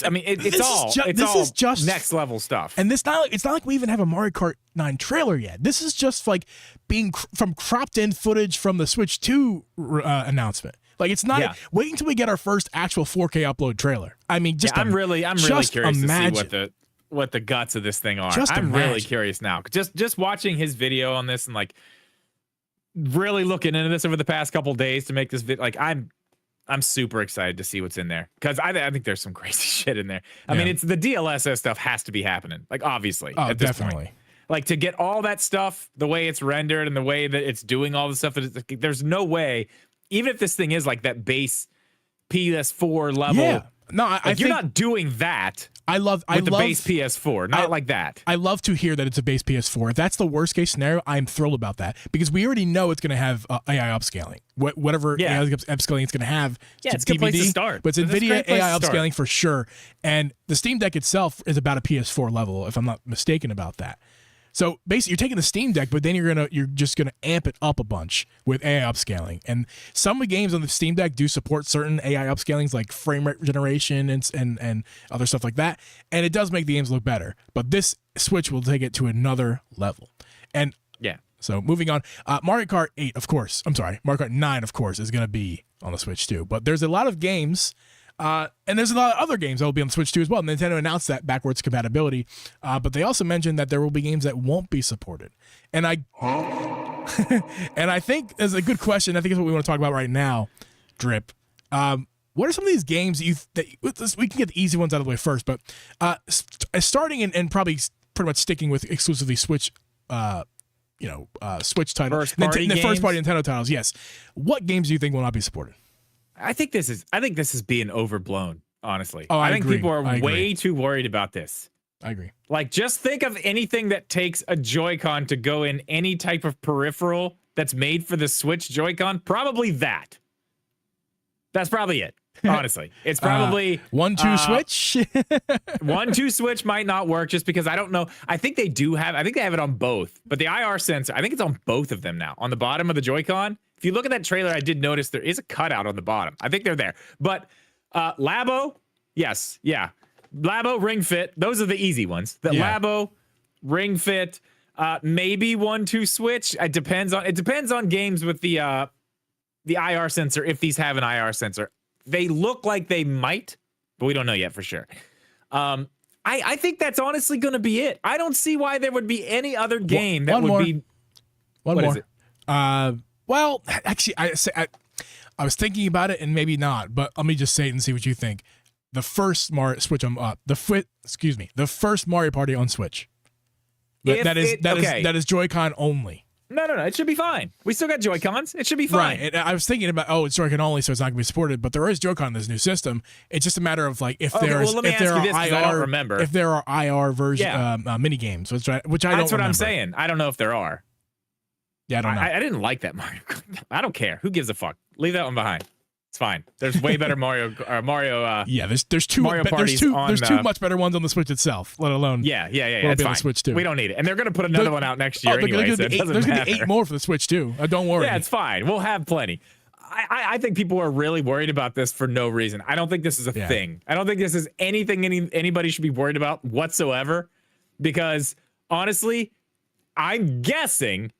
I mean, it's all just next level stuff. And it's not like we even have a Mario Kart 9 trailer yet. This is just like being from cropped in footage from the Switch 2 announcement. Like it's not. Yeah. Wait until we get our first actual 4K upload trailer. I mean, I'm really curious to see what the guts of this thing are. I'm really curious now. Just watching his video on this and like really looking into this over the past couple days to make this video. Like I'm super excited to see what's in there because I think there's some crazy shit in there. I mean, it's the DLSS stuff has to be happening. Like obviously, at this definitely. Point. Like to get all that stuff, the way it's rendered and the way that it's doing all the stuff. There's no way, even if this thing is like that base PS4 level. Yeah. No, I think you're not doing that. I love the base PS4, not like that. I love to hear that it's a base PS4. If that's the worst case scenario, I'm thrilled about that because we already know it's going to have AI upscaling. Whatever AI upscaling it's going to have. It's a good place to start. But it's NVIDIA AI upscaling for sure. And the Steam Deck itself is about a PS4 level, if I'm not mistaken about that. So basically, you're taking the Steam Deck, but then you're just gonna amp it up a bunch with AI upscaling. And some of the games on the Steam Deck do support certain AI upscalings, like frame rate generation and other stuff like that. And it does make the games look better. But this Switch will take it to another level. And yeah. So moving on, Mario Kart 8, of course. I'm sorry, Mario Kart 9, of course, is gonna be on the Switch too. But there's a lot of games. And there's a lot of other games that will be on the Switch 2 as well. Nintendo announced that backwards compatibility, but they also mentioned that there will be games that won't be supported. And I think there's a good question. I think it's what we want to talk about right now, Drip. What are some of these games that we can get the easy ones out of the way first, but starting and probably pretty much sticking with exclusively Switch, Switch titles, the first party Nintendo titles. Yes. What games do you think will not be supported? I think this is being overblown, honestly. Oh, I think people are way too worried about this. I agree. Like, just think of anything that takes a Joy-Con to go in any type of peripheral that's made for the Switch Joy-Con. Probably that. That's probably it. Honestly, it's probably 1-2 Switch. 1-2 Switch might not work just because I don't know. I think they have it on both, but the IR sensor, I think it's on both of them now. On the bottom of the Joy-Con. If you look at that trailer, I did notice there is a cutout on the bottom. I think they're there. But Labo, yes, yeah. Labo, Ring Fit, those are the easy ones. Labo, Ring Fit, maybe 1-2 Switch. It depends on games with the IR sensor, if these have an IR sensor. They look like they might, but we don't know yet for sure. I think that's honestly going to be it. I don't see why there would be any other game that would be. One what more. Is it? Well, actually, I was thinking about it and maybe not, but let me just say it and see what you think. The first Mario Switch the first Mario Party on Switch. That is Joy-Con only. No. It should be fine. We still got Joy-Cons. It should be fine. Right. I was thinking about, it's Joy-Con only, so it's not going to be supported. But there is Joy-Con in this new system. It's just a matter of like if there are IR version mini games, which I don't. That's what I'm saying. I don't know if there are. Yeah, I don't know. I didn't like that Mario. I don't care. Who gives a fuck? Leave that one behind. It's fine. There's way better Mario. Yeah, there's too much better ones on the Switch itself, let alone it's fine. The Switch too. We don't need it, and they're gonna put another one out next year anyway. There's gonna be 8 more for the Switch too. Don't worry. Yeah, it's fine. We'll have plenty. I think people are really worried about this for no reason. I don't think this is a thing. I don't think this is anything anybody should be worried about whatsoever. Because honestly, I'm guessing.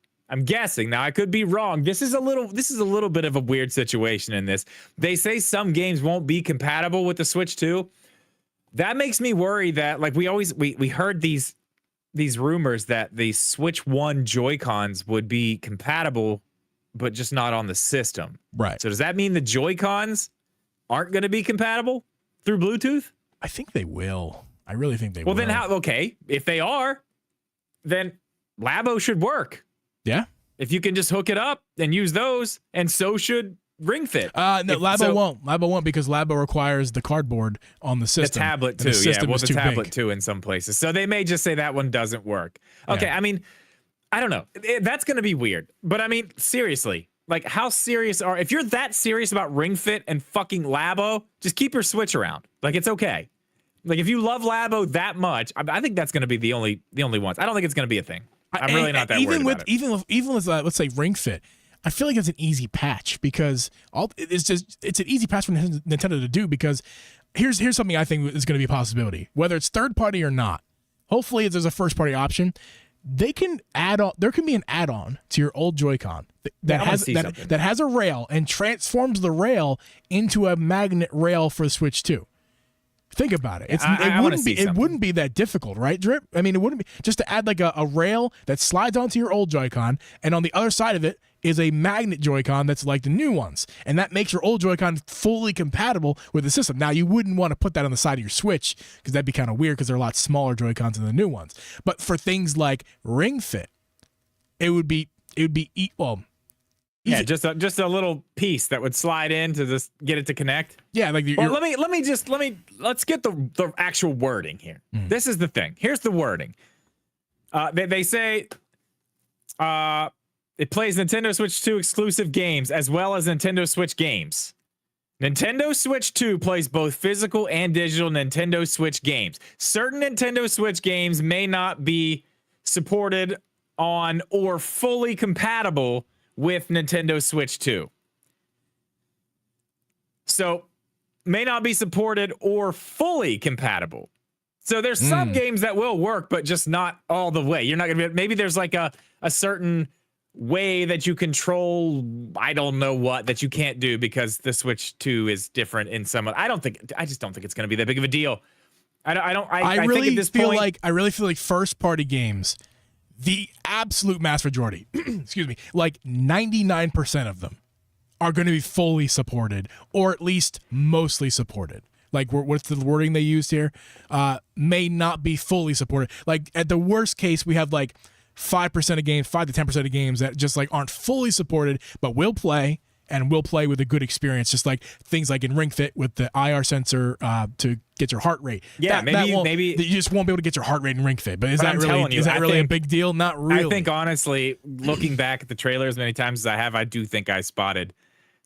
Now I could be wrong. This is a little bit of a weird situation in this. They say some games won't be compatible with the Switch 2. That makes me worry that like we heard these rumors that the Switch 1 Joy-Cons would be compatible, but just not on the system. Right. So does that mean the Joy-Cons aren't going to be compatible through Bluetooth? I think they will. I really think they will. Well, then how? Okay, if they are, then Labo should work. Yeah. If you can just hook it up and use those, and so should Ring Fit. No, Labo won't. Labo won't because Labo requires the cardboard on the system. The tablet too. The tablet too in some places. So they may just say that one doesn't work. Okay, I mean, I don't know. That's going to be weird. But I mean, seriously, like how serious if you're that serious about Ring Fit and fucking Labo, just keep your Switch around. Like it's okay. Like if you love Labo that much, I think that's going to be the only ones. I don't think it's going to be a thing. I'm really not that worried about it. Even with let's say Ring Fit, I feel like it's an easy patch because it's an easy patch for Nintendo to do because here's something I think is going to be a possibility, whether it's third party or not. Hopefully, if there's a first party option, they can add on. There can be an add-on to your old Joy-Con that has a rail and transforms the rail into a magnet rail for the Switch 2. Think about it. It wouldn't be that difficult, right, Drip? I mean, it wouldn't be just to add like a rail that slides onto your old Joy-Con, and on the other side of it is a magnet Joy-Con that's like the new ones, and that makes your old Joy-Con fully compatible with the system. Now, you wouldn't want to put that on the side of your Switch because that'd be kind of weird because they're a lot smaller Joy-Cons than the new ones. But for things like Ring Fit, it would be easy. Yeah, just a little piece that would slide in to just get it to connect. Yeah, like let's get the actual wording here. This is the thing. Here's the wording. They say it plays Nintendo Switch 2 exclusive games as well as Nintendo Switch games. Nintendo Switch 2 plays both physical and digital Nintendo Switch games. Certain Nintendo Switch games may not be supported on or fully compatible with Nintendo Switch 2. So, may not be supported or fully compatible. So, there's some games that will work, but just not all the way. You're not going to be, maybe there's like a certain way that you control, I don't know what, that you can't do because the Switch 2 is different in some. I just don't think it's going to be that big of a deal. I really feel like first party games, the absolute mass majority, excuse me, like 99% of them are going to be fully supported or at least mostly supported. Like what's the wording they used here? May not be fully supported. Like at the worst case, we have like 5% of games, 5 to 10% of games that just like aren't fully supported, but will play and will play with a good experience. Just like things like in Ring Fit with the IR sensor to get your heart rate. Yeah, maybe you just won't be able to get your heart rate in Ring Fit. But is that really a big deal? Not really. I think honestly, looking back at the trailers many times as I have, I do think I spotted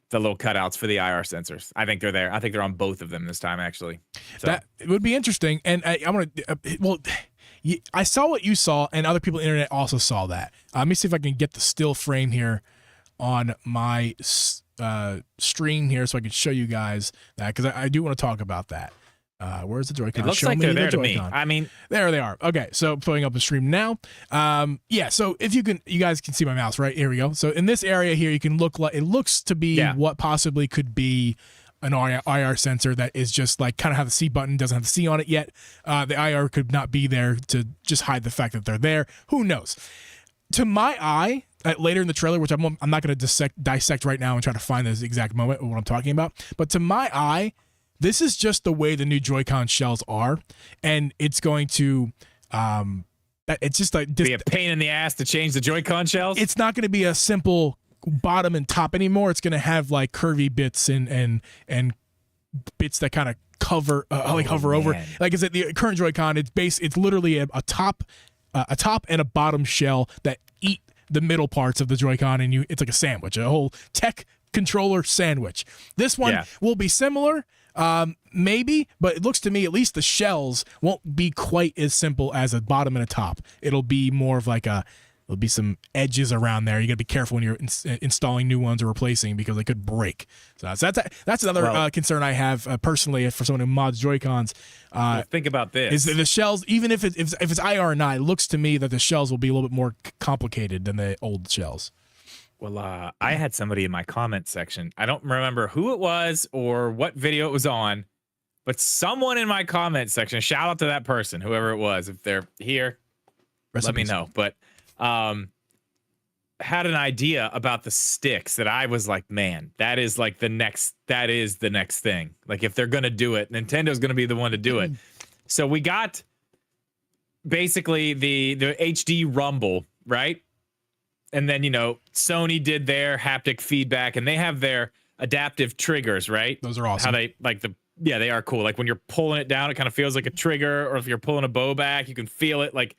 the little cutouts for the IR sensors. I think they're there. I think they're on both of them this time, actually. So. That would be interesting. And I'm going to, I saw what you saw, and other people on the internet also saw that. Let me see if I can get the still frame here on my stream here so I can show you guys that, because I do want to talk about that. Where's the Joy-Con? It looks like they're there to me. I mean, there they are. Okay, so pulling up the stream now. So if you guys can see my mouse, right? Here we go. So in this area here, you can look like it looks to be what possibly could be an IR sensor that is just like kind of have the C button, doesn't have the C on it yet. The IR could not be there to just hide the fact that they're there. Who knows? To my eye, later in the trailer, which I'm not going to dissect right now and try to find this exact moment of what I'm talking about, but to my eye, this is just the way the new Joy-Con shells are, and it's going to it's just like be a pain in the ass to change the Joy-Con shells. It's not going to be a simple bottom and top anymore. It's going to have like curvy bits and bits that kind of hover over. Like I said, the current Joy-Con, it's literally a top and a bottom shell that eat the middle parts of the Joy-Con, and it's like a sandwich, a whole tech controller sandwich. This one will be similar, maybe, but it looks to me, at least the shells won't be quite as simple as a bottom and a top. It'll be more of like there'll be some edges around there. You got to be careful when you're installing new ones or replacing because they could break. So that's another concern I have personally for someone who mods Joy-Cons. Think about this: is that the shells, even if it's IR or not, it looks to me that the shells will be a little bit more complicated than the old shells. Well, I had somebody in my comment section. I don't remember who it was or what video it was on, but someone in my comment section. Shout out to that person, whoever it was. If they're here, let me know. But had an idea about the sticks that I was like, man, that is the next thing. Like if they're going to do it, Nintendo's going to be the one to do it. So we got basically the HD Rumble, right? And then, Sony did their haptic feedback and they have their adaptive triggers, right? Those are awesome. How they they are cool. Like when you're pulling it down, it kind of feels like a trigger, or if you're pulling a bow back, you can feel it. Like,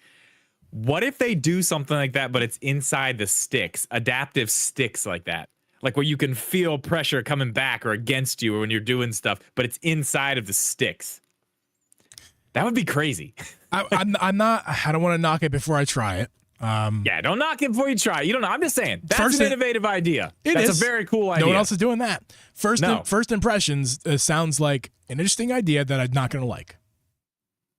what if they do something like that, but it's inside the sticks, adaptive sticks like that, like where you can feel pressure coming back or against you or when you're doing stuff, but it's inside of the sticks. That would be crazy. I don't want to knock it before I try it. Yeah, don't knock it before you try. You don't know. I'm just saying that's an innovative idea. That's a very cool idea. No one else is doing that. First impressions sounds like an interesting idea that I'm not going to like.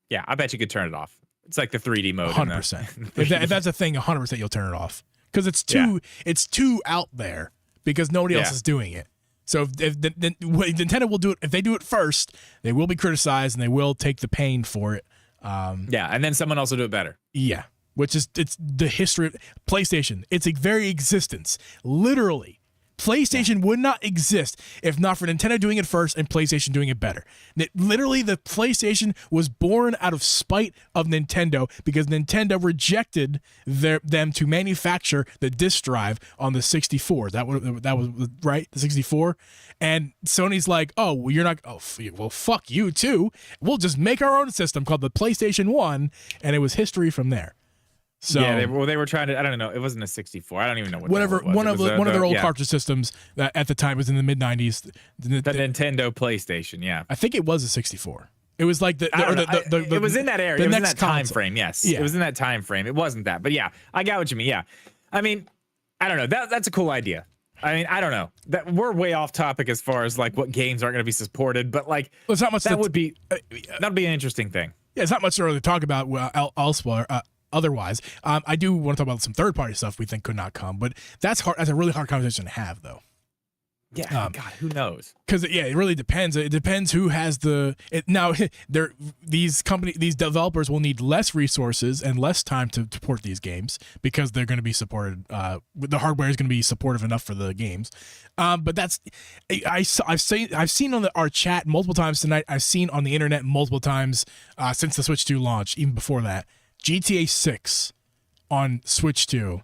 Yeah, I bet you could turn it off. It's like the 3D mode. 100%. If that's a thing, 100% you'll turn it off because it's too out there because nobody else is doing it. So if Nintendo will do it, if they do it first, they will be criticized and they will take the pain for it. And then someone else will do it better. Yeah, it's the history of PlayStation. It's a very existence. Literally, PlayStation would not exist if not for Nintendo doing it first and PlayStation doing it better. Literally, the PlayStation was born out of spite of Nintendo because Nintendo rejected them to manufacture the disk drive on the 64. That was right, the 64. And Sony's like, oh, well, you're not. Oh, well, fuck you too. We'll just make our own system called the PlayStation 1, and it was history from there. So yeah, they were trying to. I don't know. It wasn't a 64. I don't even know what. Whatever. One of their old cartridge systems that at the time was in the mid '90s. The Nintendo PlayStation. Yeah, I think it was a 64. It was like it was in that area. It was in that time frame. Yes, yeah. It was in that time frame. It wasn't that, but yeah, I got what you mean. Yeah, I mean, I don't know. That's a cool idea. I mean, I don't know. That we're way off topic as far as like what games aren't going to be supported, but like it's not much. That'd be an interesting thing. Yeah, it's not much to really talk about elsewhere. Otherwise, I do want to talk about some third-party stuff we think could not come, but that's hard. That's a really hard conversation to have, though. Yeah, God, who knows? Because it really depends. It depends who has these developers will need less resources and less time to port these games because they're going to be supported. The hardware is going to be supportive enough for the games. But I've seen on our chat multiple times tonight. I've seen on the internet multiple times since the Switch 2 launch, even before that. GTA 6 on Switch 2.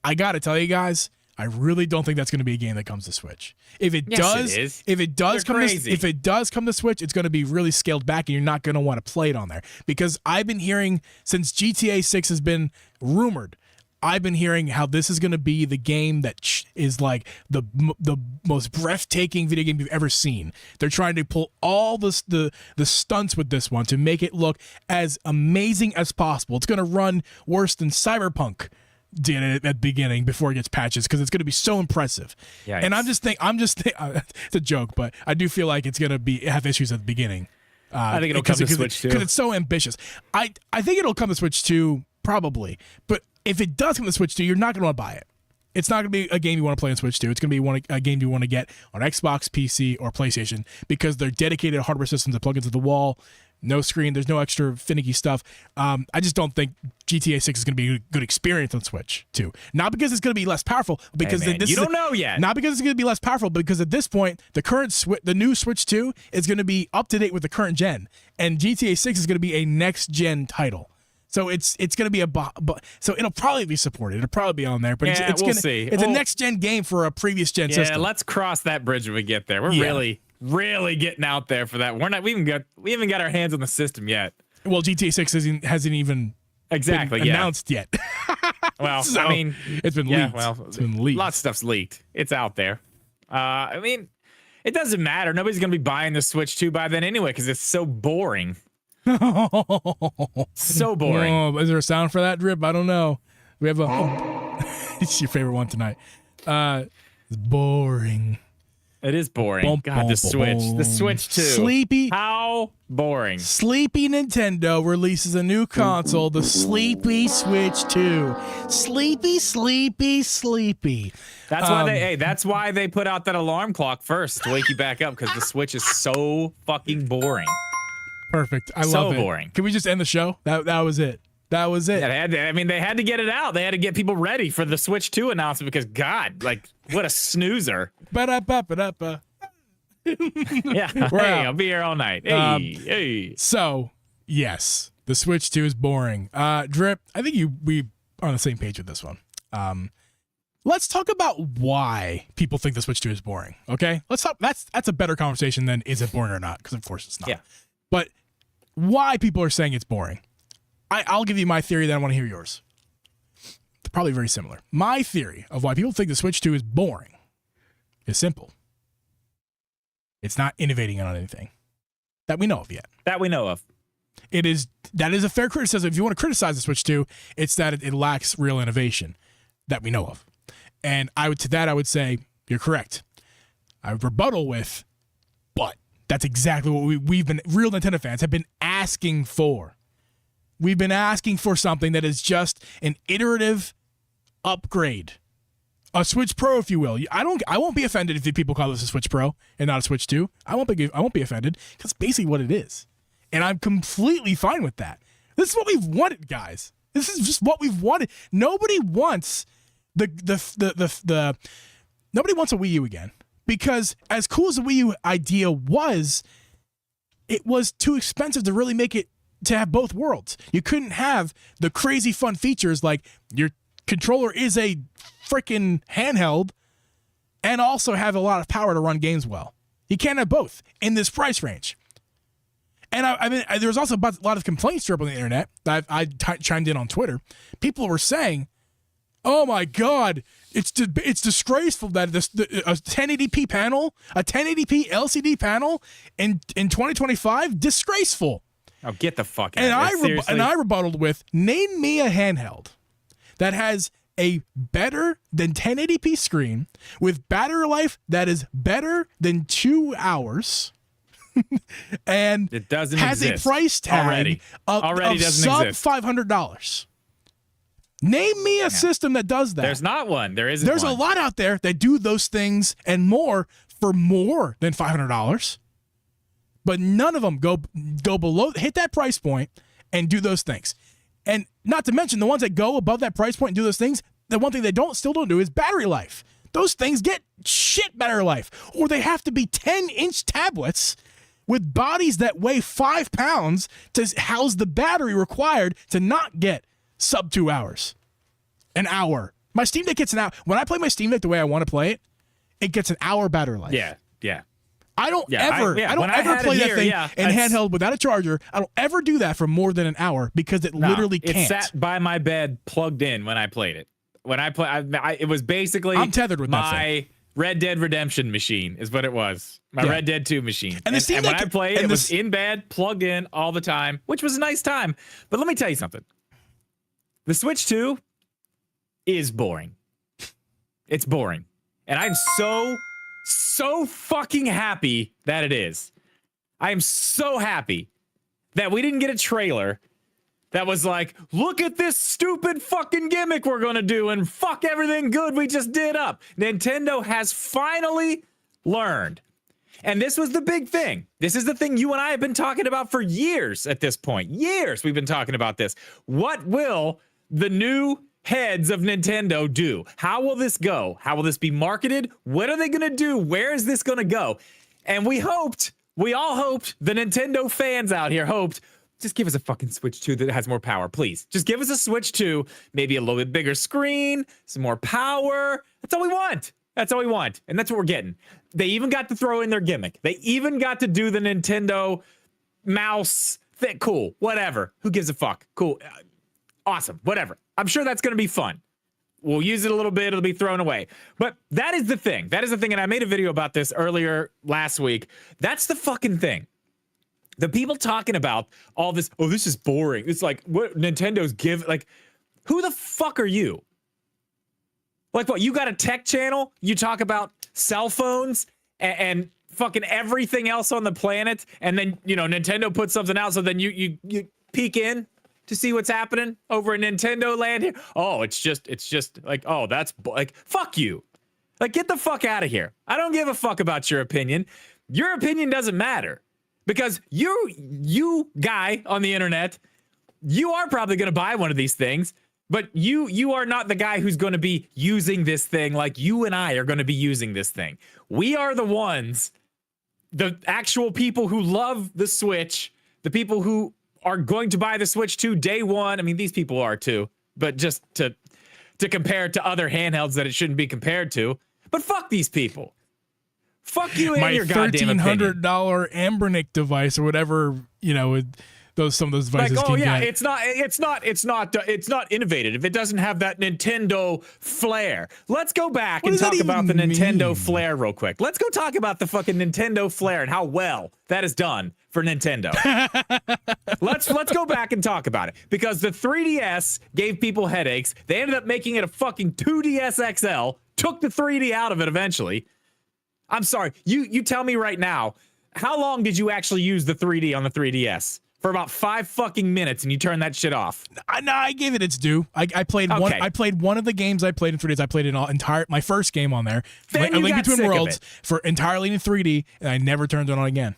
I got to tell you guys, I really don't think that's going to be a game that comes to Switch. If it does come to Switch, it's going to be really scaled back and you're not going to want to play it on there. Because I've been hearing since GTA 6 has been rumored, I've been hearing how this is going to be the game that is like the most breathtaking video game you've ever seen. They're trying to pull all the stunts with this one to make it look as amazing as possible. It's going to run worse than Cyberpunk did it at the beginning before it gets patches because it's going to be so impressive. Yikes. And I'm just thinking, it's a joke, but I do feel like it's going to have issues at the beginning. I think it'll come to Switch too because it's so ambitious. I think it'll come to Switch too, probably, but if it does come to Switch 2, you're not going to want to buy it. It's not going to be a game you want to play on Switch 2. It's going to be a game you want to get on Xbox, PC, or PlayStation because they're dedicated hardware systems that plug into the wall. No screen. There's no extra finicky stuff. I just don't think GTA 6 is going to be a good experience on Switch 2. Not because it's going to be less powerful, because you don't know yet. Not because it's going to be less powerful, but because at this point, the new Switch 2 is going to be up to date with the current gen, and GTA 6 is going to be a next gen title. So it's going to be so it'll probably be supported. It'll probably be on there, but we'll see. It's a next gen game for a previous gen system. Yeah, let's cross that bridge when we get there. We're really getting out there for that. We haven't got our hands on the system yet. Well, GTA 6 hasn't even been announced yet. Well, so, I mean, it's been leaked. Well, it's been leaked. Lots of stuff's leaked. It's out there. I mean, it doesn't matter. Nobody's going to be buying the Switch 2 by then anyway because it's so boring. So boring. Oh, is there a sound for that, Drip? I don't know. We have it's your favorite one tonight. It's boring. It is boring. God, the Switch 2. Sleepy. How boring. Sleepy Nintendo releases a new console, the Sleepy Switch 2. Sleepy. That's why they put out that alarm clock first to wake you back up because the Switch is so fucking boring. Perfect. I love it. So boring. Can we just end the show? That was it. That was it. Yeah, they had to get it out. They had to get people ready for the Switch 2 announcement because, God, like, what a snoozer. Ba-da-ba-ba-da-ba. Yeah. Hey, I'll be here all night. Hey. So, yes, the Switch 2 is boring. Drip, I think we are on the same page with this one. Let's talk about why people think the Switch 2 is boring, okay? Let's talk. That's a better conversation than is it boring or not, because of course it's not. Yeah. But why people are saying it's boring. I'll give you my theory, then I want to hear yours. They're probably very similar. My theory of why people think the Switch 2 is boring is simple. It's not innovating on anything that we know of yet. That we know of. That is a fair criticism. If you want to criticize the Switch 2, it's that it lacks real innovation that we know of. And I would say you're correct. I would rebuttal with, but that's exactly what we've been, real Nintendo fans have been asking for. We've been asking for something that is just an iterative upgrade. A Switch Pro, if you will. I won't be offended if people call this a Switch Pro and not a Switch 2. I won't be offended because it's basically what it is. And I'm completely fine with that. This is what we've wanted, guys. This is just what we've wanted. Nobody wants nobody wants a Wii U again, because as cool as the Wii U idea was, it was too expensive to really make it to have both worlds. You couldn't have the crazy fun features like your controller is a freaking handheld and also have a lot of power to run games well. You can't have both in this price range. And I mean, there was also a lot of complaints on the internet that I chimed in on Twitter. People were saying, "Oh my God, it's disgraceful that a 1080p panel, a 1080p LCD panel in 2025, disgraceful." Oh, get the fuck out of here. And I rebutted with, name me a handheld that has a better than 1080p screen with battery life that is better than 2 hours. And it doesn't has exist. A price tag of sub $500. Name me a system that does that. There's not one. There's a lot out there that do those things and more for more than $500, but none of them go below, hit that price point and do those things. And not to mention the ones that go above that price point and do those things, the one thing they still don't do is battery life. Those things get shit battery life, or they have to be 10-inch tablets with bodies that weigh 5 pounds to house the battery required to not get sub 2 hours. An hour. My Steam Deck gets an hour. When I play my Steam Deck the way I want to play it, it gets an hour battery life. Yeah. I don't ever play that thing in handheld without a charger. I don't ever do that for more than an hour because it literally can't. It sat by my bed plugged in when I played it. When I play, it was basically I'm tethered with my Red Dead Redemption machine is what it was. My Red Dead 2 machine. And when I played, it was in bed, plugged in all the time, which was a nice time. But let me tell you something. The Switch 2 is boring. It's boring. And I'm so fucking happy that it is. I am so happy that we didn't get a trailer that was like, look at this stupid fucking gimmick we're gonna do and fuck everything good we just did up. Nintendo has finally learned. And this was the big thing. This is the thing you and I have been talking about for years at this point. Years we've been talking about this. What will the new heads of Nintendo do? How will this go? How will this be marketed? What are they gonna do? Where is this gonna go? And we all hoped, the Nintendo fans out here hoped, just give us a fucking Switch 2 that has more power, please. Just give us a Switch 2, maybe a little bit bigger screen, some more power. That's all we want. That's all we want. And that's what we're getting. They even got to throw in their gimmick. They even got to do the Nintendo mouse thing. Cool, whatever. Who gives a fuck? Cool, awesome, whatever. I'm sure that's going to be fun. We'll use it a little bit. It'll be thrown away. But that is the thing. That is the thing. And I made a video about this earlier last week. That's the fucking thing. The people talking about all this, oh, this is boring. It's like, what Nintendo's like, who the fuck are you? Like, what, you got a tech channel? You talk about cell phones and fucking everything else on the planet, and then, Nintendo puts something out, so then you peek in to see what's happening over in Nintendo land here. Oh, it's just like, oh, that's like, fuck you. Like, get the fuck out of here. I don't give a fuck about your opinion. Your opinion doesn't matter. Because you guy on the internet, you are probably going to buy one of these things, but you are not the guy who's going to be using this thing like you and I are going to be using this thing. We are the ones, the actual people who love the Switch, the people who are going to buy the Switch 2 day one. I mean, these people are too, but just to compare it to other handhelds that it shouldn't be compared to. But fuck these people. Fuck you and your goddamn opinion. My $1,300 Ambernic device or whatever, some of those devices like, can get. It's not innovative if it doesn't have that Nintendo flair. Let's go back and talk about the Nintendo flair real quick. Let's go talk about the fucking Nintendo flair and how well that is done for Nintendo. Let's go back and talk about it, because the 3DS gave people headaches. They ended up making it a fucking 2DS XL, took the 3D out of it eventually. I'm sorry. You tell me right now, how long did you actually use the 3D on the 3DS? For about 5 fucking minutes, and you turn that shit off. No, I gave it its due. I played one. I played one of the games I played in 3D. I played it my first game on there, then A Link Between Worlds, for entirely in 3D, and I never turned it on again.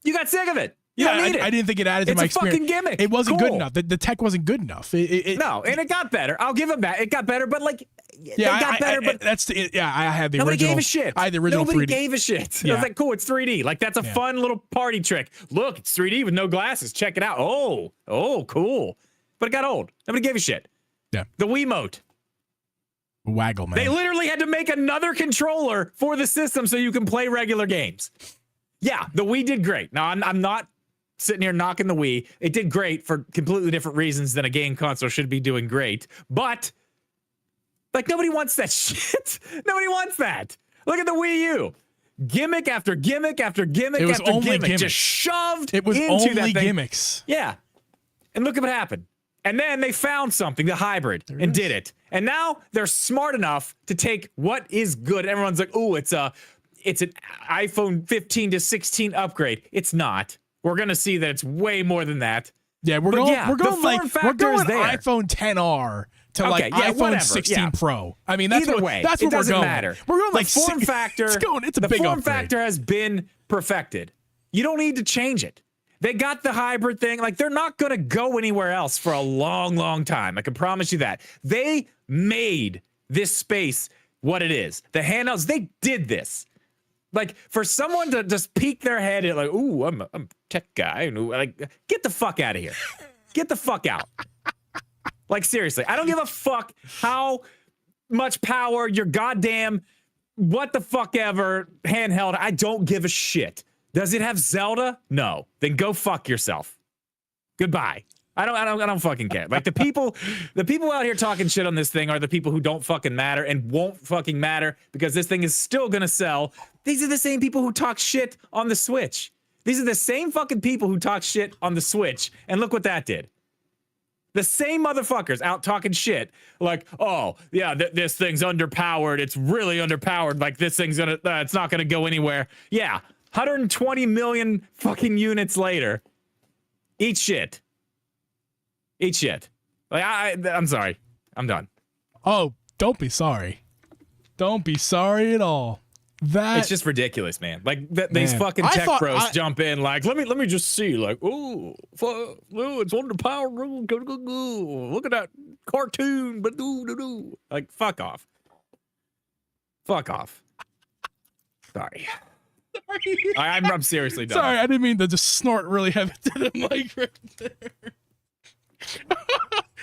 You got sick of it. I didn't think it added to my experience. It's a fucking gimmick. It wasn't good enough. The tech wasn't good enough. No, and it got better. I'll give it back. It got better, but like, it got better. But I had the nobody original. Gave a shit. I had the original. Nobody 3D. gave a shit. Yeah. I was like, cool, it's 3D. Like, that's a fun little party trick. Look, it's 3D with no glasses. Check it out. Oh, cool. But it got old. Nobody gave a shit. Yeah. The Wiimote. Waggle, man. They literally had to make another controller for the system so you can play regular games. Yeah, the Wii did great. Now, I'm not sitting here knocking the Wii. It did great for completely different reasons than a game console should be doing great. But, like, nobody wants that shit. Nobody wants that. Look at the Wii U. Gimmick after gimmick after gimmick after gimmick. Gimmicks. Just shoved It was into only that thing. gimmicks. Yeah. And look at what happened. And then they found something, the hybrid, and did it. And now they're smart enough to take what is good. Everyone's like, "Ooh, it's an iPhone 15 to 16 upgrade." It's not. We're gonna see that it's way more than that. Yeah, we're going iPhone 10R to iPhone whatever. 16 Pro. I mean, that's either way. That's It what doesn't we're going. matter. We're going the form factor. It's a the big form upgrade. factor has been perfected. You don't need to change it. They got the hybrid thing. Like, they're not gonna go anywhere else for a long, long time. I can promise you that. They made this space what it is. The handhelds. They did this. Like, for someone to just peek their head at, like, ooh, I'm a tech guy. Like, get the fuck out of here. Get the fuck out. Like, seriously, I don't give a fuck how much power your goddamn what the fuck ever handheld. I don't give a shit. Does it have Zelda? No. Then go fuck yourself. Goodbye. I don't fucking care. Like, the people out here talking shit on this thing are the people who don't fucking matter and won't fucking matter because this thing is still gonna sell. These are the same people who talk shit on the Switch. These are the same fucking people who talk shit on the Switch. And look what that did. The same motherfuckers out talking shit like, oh, yeah, this thing's underpowered. It's really underpowered. Like, this thing's gonna, it's not gonna go anywhere. Yeah, 120 million fucking units later. Eat shit. Eat shit. Like, I'm sorry. I'm done. Oh, don't be sorry. Don't be sorry at all. It's just ridiculous, man. Like, these fucking tech bros jump in like, let me just see. Like, oh, it's underpowered. Look at that cartoon. But like, fuck off. Fuck off. Sorry. I'm seriously done. Sorry, I didn't mean to just snort really heavy to the mic right there.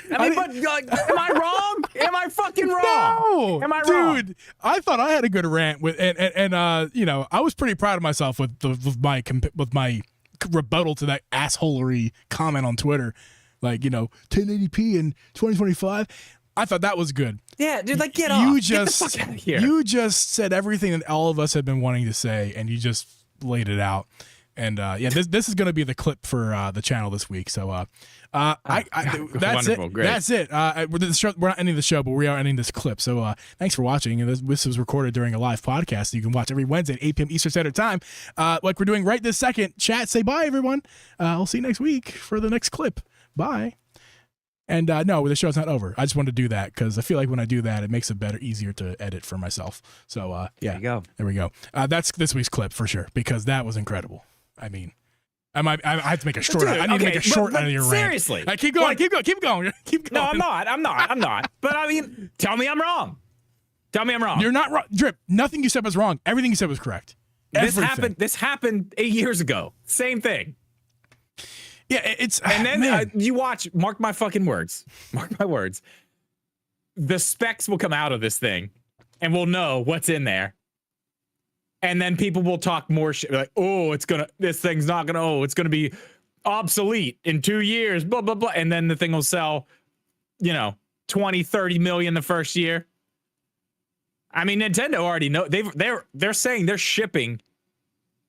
But am I wrong? Am I fucking wrong? No, am I wrong? Dude, I thought I had a good rant with, and you know, I was pretty proud of myself with my rebuttal to that assholery comment on Twitter, like, you know, 1080p in 2025. I thought that was good. Yeah, dude, like, get off. Get the fuck out of here. You just said everything that all of us have been wanting to say, and you just laid it out. And yeah, this is going to be the clip for the channel this week. So that's wonderful, it. great. That's it. We're not ending the show, but we are ending this clip. So thanks for watching. And this was recorded during a live podcast that you can watch every Wednesday at 8 p.m. Eastern Standard Time. Like we're doing right this second. Chat, say bye, everyone. I'll see you next week for the next clip. Bye. And no, the show's not over. I just wanted to do that because I feel like when I do that, it makes it easier to edit for myself. So yeah, there you go. There we go. That's this week's clip for sure because that was incredible. I mean, I have to make a short. Dude, I need to make a short out of your seriously. rant. Keep going. Keep going. No, I'm not. But I mean, tell me I'm wrong. Tell me I'm wrong. You're not wrong. Drip. Nothing you said was wrong. Everything you said was correct. This happened 8 years ago. Same thing. Yeah, it's and then you watch. Mark my fucking words. Mark my words. The specs will come out of this thing, and we'll know what's in there. And then people will talk more shit like, oh, this thing's not gonna, it's gonna be obsolete in 2 years, blah, blah, blah. And then the thing will sell, 20, 30 million the first year. I mean, Nintendo already know they're saying they're shipping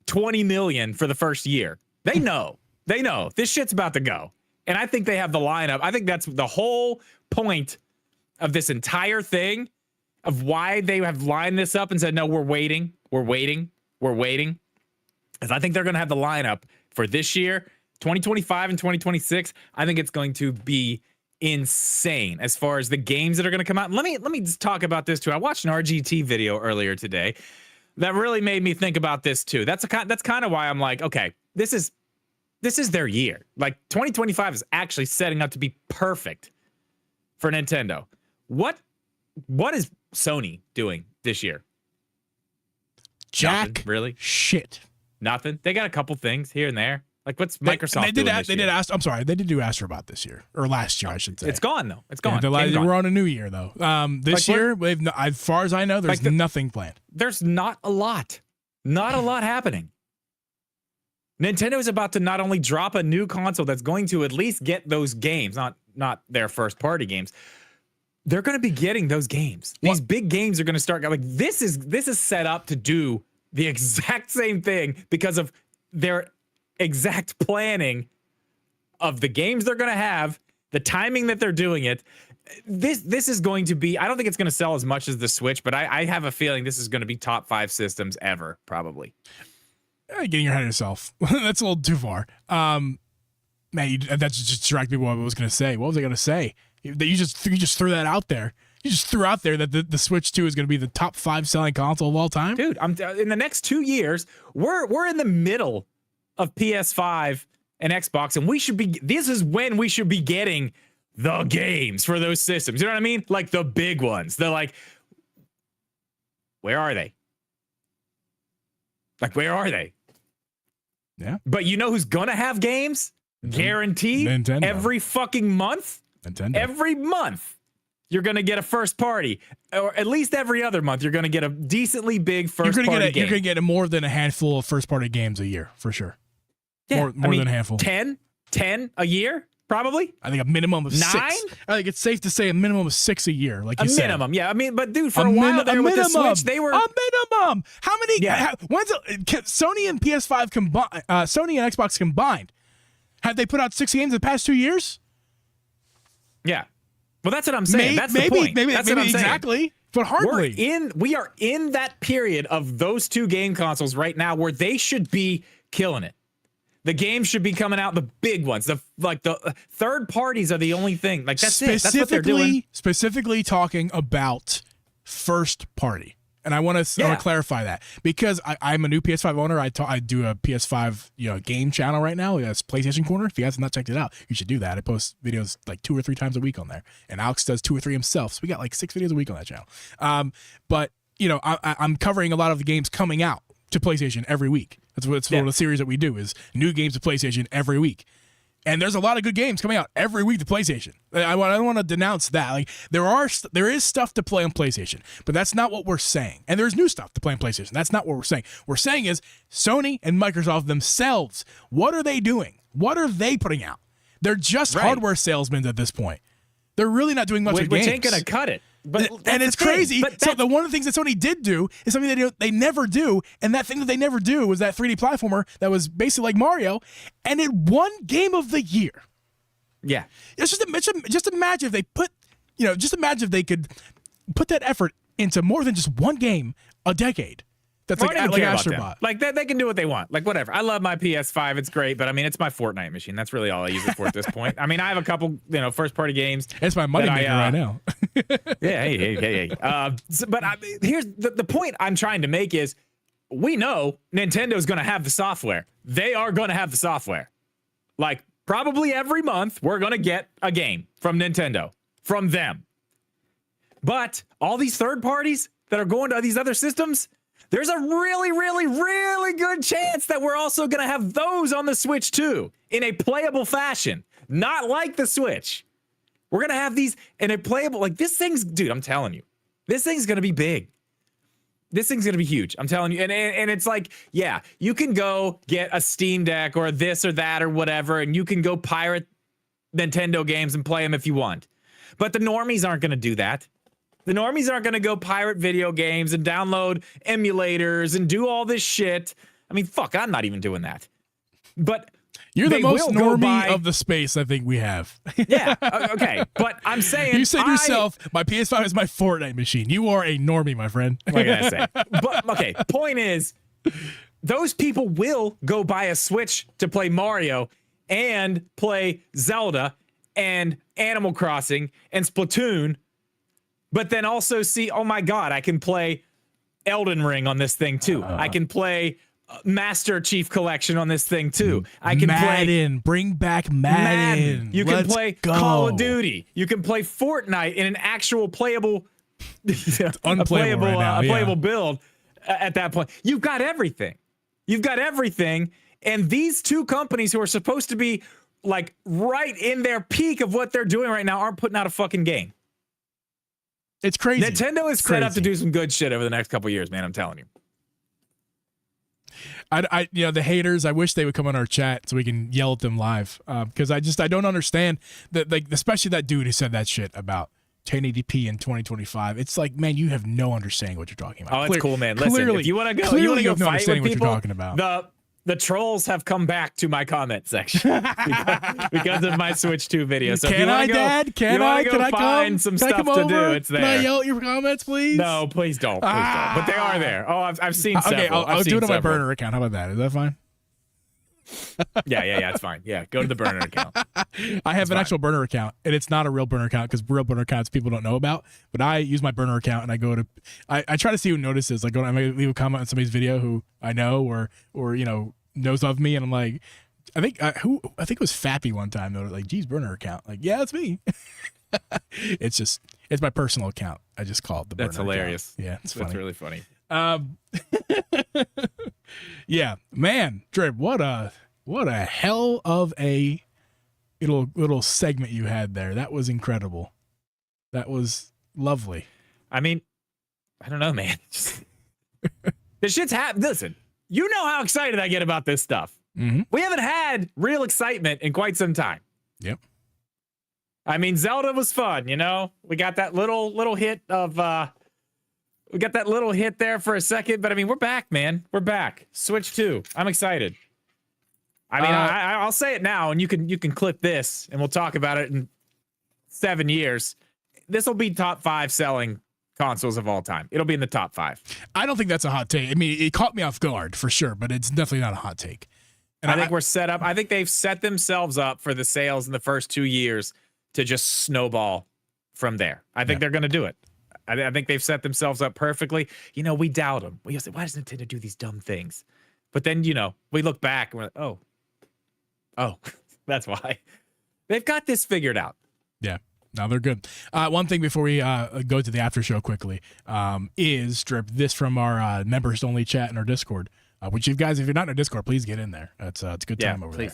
20 million for the first year. They know. They know. This shit's about to go. And I think they have the lineup. I think that's the whole point of this entire thing, of why they have lined this up and said, no, we're waiting. We're waiting. We're waiting. Because I think they're going to have the lineup for this year, 2025 and 2026. I think it's going to be insane as far as the games that are going to come out. Let me just talk about this too. I watched an RGT video earlier today that really made me think about this too. That's kind of why I'm like, okay, this is their year. Like 2025 is actually setting up to be perfect for Nintendo. What is Sony doing this year? Jack, nothing, really? Shit. Nothing. They got a couple things here and there. Like what's Microsoft doing this year? Did ask. I'm sorry, they did do Astrobot this year or last year, I should say. It's gone though. It's gone. Yeah, we're on a new year though. This year, as far as I know, there's nothing planned. There's not a lot happening. Nintendo is about to not only drop a new console that's going to at least get those games, not their first party games. They're going to be getting those games. These big games are going to start. Like this is set up to do the exact same thing because of their exact planning of the games they're going to have, the timing that they're doing it. This is going to be, I don't think it's going to sell as much as the Switch, but I have a feeling this is going to be top 5 systems ever, probably. Getting your head of yourself. That's a little too far. Man, that just distracted me what I was going to say. What was I going to say? You just threw that out there. You just threw out there that the Switch 2 is going to be the top 5 selling console of all time. Dude, in the next 2 years, we're in the middle of PS5 and Xbox, and this is when we should be getting the games for those systems. You know what I mean? Like the big ones. They're like, where are they? Like, where are they? Yeah. But you know who's gonna have games? Guaranteed. Nintendo. Every fucking month. Nintendo. Every month, you're gonna get a first party, or at least every other month, you're gonna get a decently big first party game. You're gonna get more than a handful of first party games a year for sure. Yeah, more than a handful. 10 a year, probably. I think a minimum of 6. 9. I think it's safe to say a minimum of 6 a year, like you said. A minimum, yeah. I mean, but dude, for a while there with the Switch, they were a minimum. How many? Yeah. When's Sony and PS5 combined? Sony and Xbox combined. Have they put out 6 games in the past 2 years? Yeah. Well, that's what I'm saying. That's the point. Maybe that's what I'm exactly. Saying. But hardly. We are in that period of those 2 game consoles right now where they should be killing it. The games should be coming out, the big ones. The third parties are the only thing. Like that's it. That's what they're doing. Specifically talking about first party. And I want to clarify that because I'm a new PS5 owner. I do a PS5 game channel right now. It's PlayStation Corner. If you guys have not checked it out, you should do that. I post videos like 2 or 3 times a week on there, and Alex does 2 or 3 himself. So we got like 6 videos a week on that channel. But I'm covering a lot of the games coming out to PlayStation every week. That's one of the series that we do is new games to PlayStation every week. And there's a lot of good games coming out every week to PlayStation. I don't want to denounce that. Like there is stuff to play on PlayStation, but that's not what we're saying. And there's new stuff to play on PlayStation. That's not what we're saying. We're saying is Sony and Microsoft themselves. What are they doing? What are they putting out? They're just hardware salesmen at this point. They're really not doing much with games. Which ain't gonna cut it. But and it's crazy. So the one of the things that Sony did do is something they never do, and that thing that they never do was that 3D platformer that was basically like Mario, and it won Game of the Year. Yeah, it's just imagine if they put, just imagine if they could put that effort into more than just one game a decade. That's like Astrobot. Like that, they can do what they want. Like whatever. I love my PS5. It's great, but I mean, it's my Fortnite machine. That's really all I use it for at this point. I mean, I have a couple, first party games. It's my money maker right now. Yeah, hey. But here's the point I'm trying to make is, we know Nintendo's going to have the software. They are going to have the software. Like probably every month, we're going to get a game from Nintendo, from them. But all these third parties that are going to these other systems, there's a really, really, really good chance that we're also going to have those on the Switch too, in a playable fashion. Not like the Switch. We're going to have these in a playable, like this thing's, dude, I'm telling you, this thing's going to be big. This thing's going to be huge. I'm telling you. And it's like, yeah, you can go get a Steam Deck or this or that or whatever, and you can go pirate Nintendo games and play them if you want. But the normies aren't going to do that. The normies aren't going to go pirate video games and download emulators and do all this shit. I mean, fuck, I'm not even doing that. But you're the most normie of the space I think we have. Yeah, okay. But I'm saying, you said yourself, my PS5 is my Fortnite machine. You are a normie, my friend. What can I say? But okay, point is, those people will go buy a Switch to play Mario and play Zelda and Animal Crossing and Splatoon, but then also see, oh my God, I can play Elden Ring on this thing too. I can play Master Chief Collection on this thing too. I can Madden. Bring back Madden. You can play Call of Duty. You can play Fortnite in an actual playable, unplayable right now, playable build. At that point, you've got everything. You've got everything. And these two companies who are supposed to be like right in their peak of what they're doing right now aren't putting out a fucking game. It's crazy. Nintendo is set up to do some good shit over the next couple years, man. I'm telling you. The haters, I wish they would come on our chat so we can yell at them live. Because I don't understand that, like, especially that dude who said that shit about 1080p in 2025. It's like, man, you have no understanding what you're talking about. Oh, it's cool, man. Listen, if you want to go fight with people, what you're talking about. The trolls have come back to my comment section because of my Switch 2 video. So Can I, Dad? Can I find some stuff to do? It's there. Can I yell at your comments, please? No, please don't. Please don't. But they are there. Oh, I've seen several. Okay, I'll do it on my burner account. How about that? Is that fine? Yeah, it's fine. Yeah, go to the burner account. I have an actual burner account, and it's not a real burner account because real burner accounts people don't know about. But I use my burner account, and I go to, I try to see who notices. Like, I may leave a comment on somebody's video who I know or knows of me, and I'm like, I think it was Fappy one time noted, like, geez, burner account. Like, yeah, it's me. It's my personal account. I just call it the burner. That's hilarious. Account. Yeah, it's funny. That's really funny. Yeah, man, Drip, what a hell of a little segment you had there. That was incredible. That was lovely. I mean, I don't know, man. This shit's happened. Listen, you know how excited I get about this stuff. Mm-hmm. We haven't had real excitement in quite some time. Yep. I mean, Zelda was fun, We got that little hit of we got that little hit there for a second, but I mean, we're back, man. We're back. Switch 2. I'm excited. I mean, I'll say it now, and you can clip this, and we'll talk about it in 7 years. This will be top 5 selling consoles of all time. It'll be in the top 5. I don't think that's a hot take. I mean, it caught me off guard for sure, but it's definitely not a hot take. And I think we're set up. I think they've set themselves up for the sales in the first 2 years to just snowball from there. I think they're going to do it. I think they've set themselves up perfectly. We doubt them. We say, why does Nintendo do these dumb things? But then, we look back and we're like, oh, that's why. They've got this figured out. Yeah. No, they're good. One thing before we go to the after show quickly is, Drip, this from our members only chat in our Discord. Which, you guys, if you're not in our Discord, please get in there. It's a good time over there.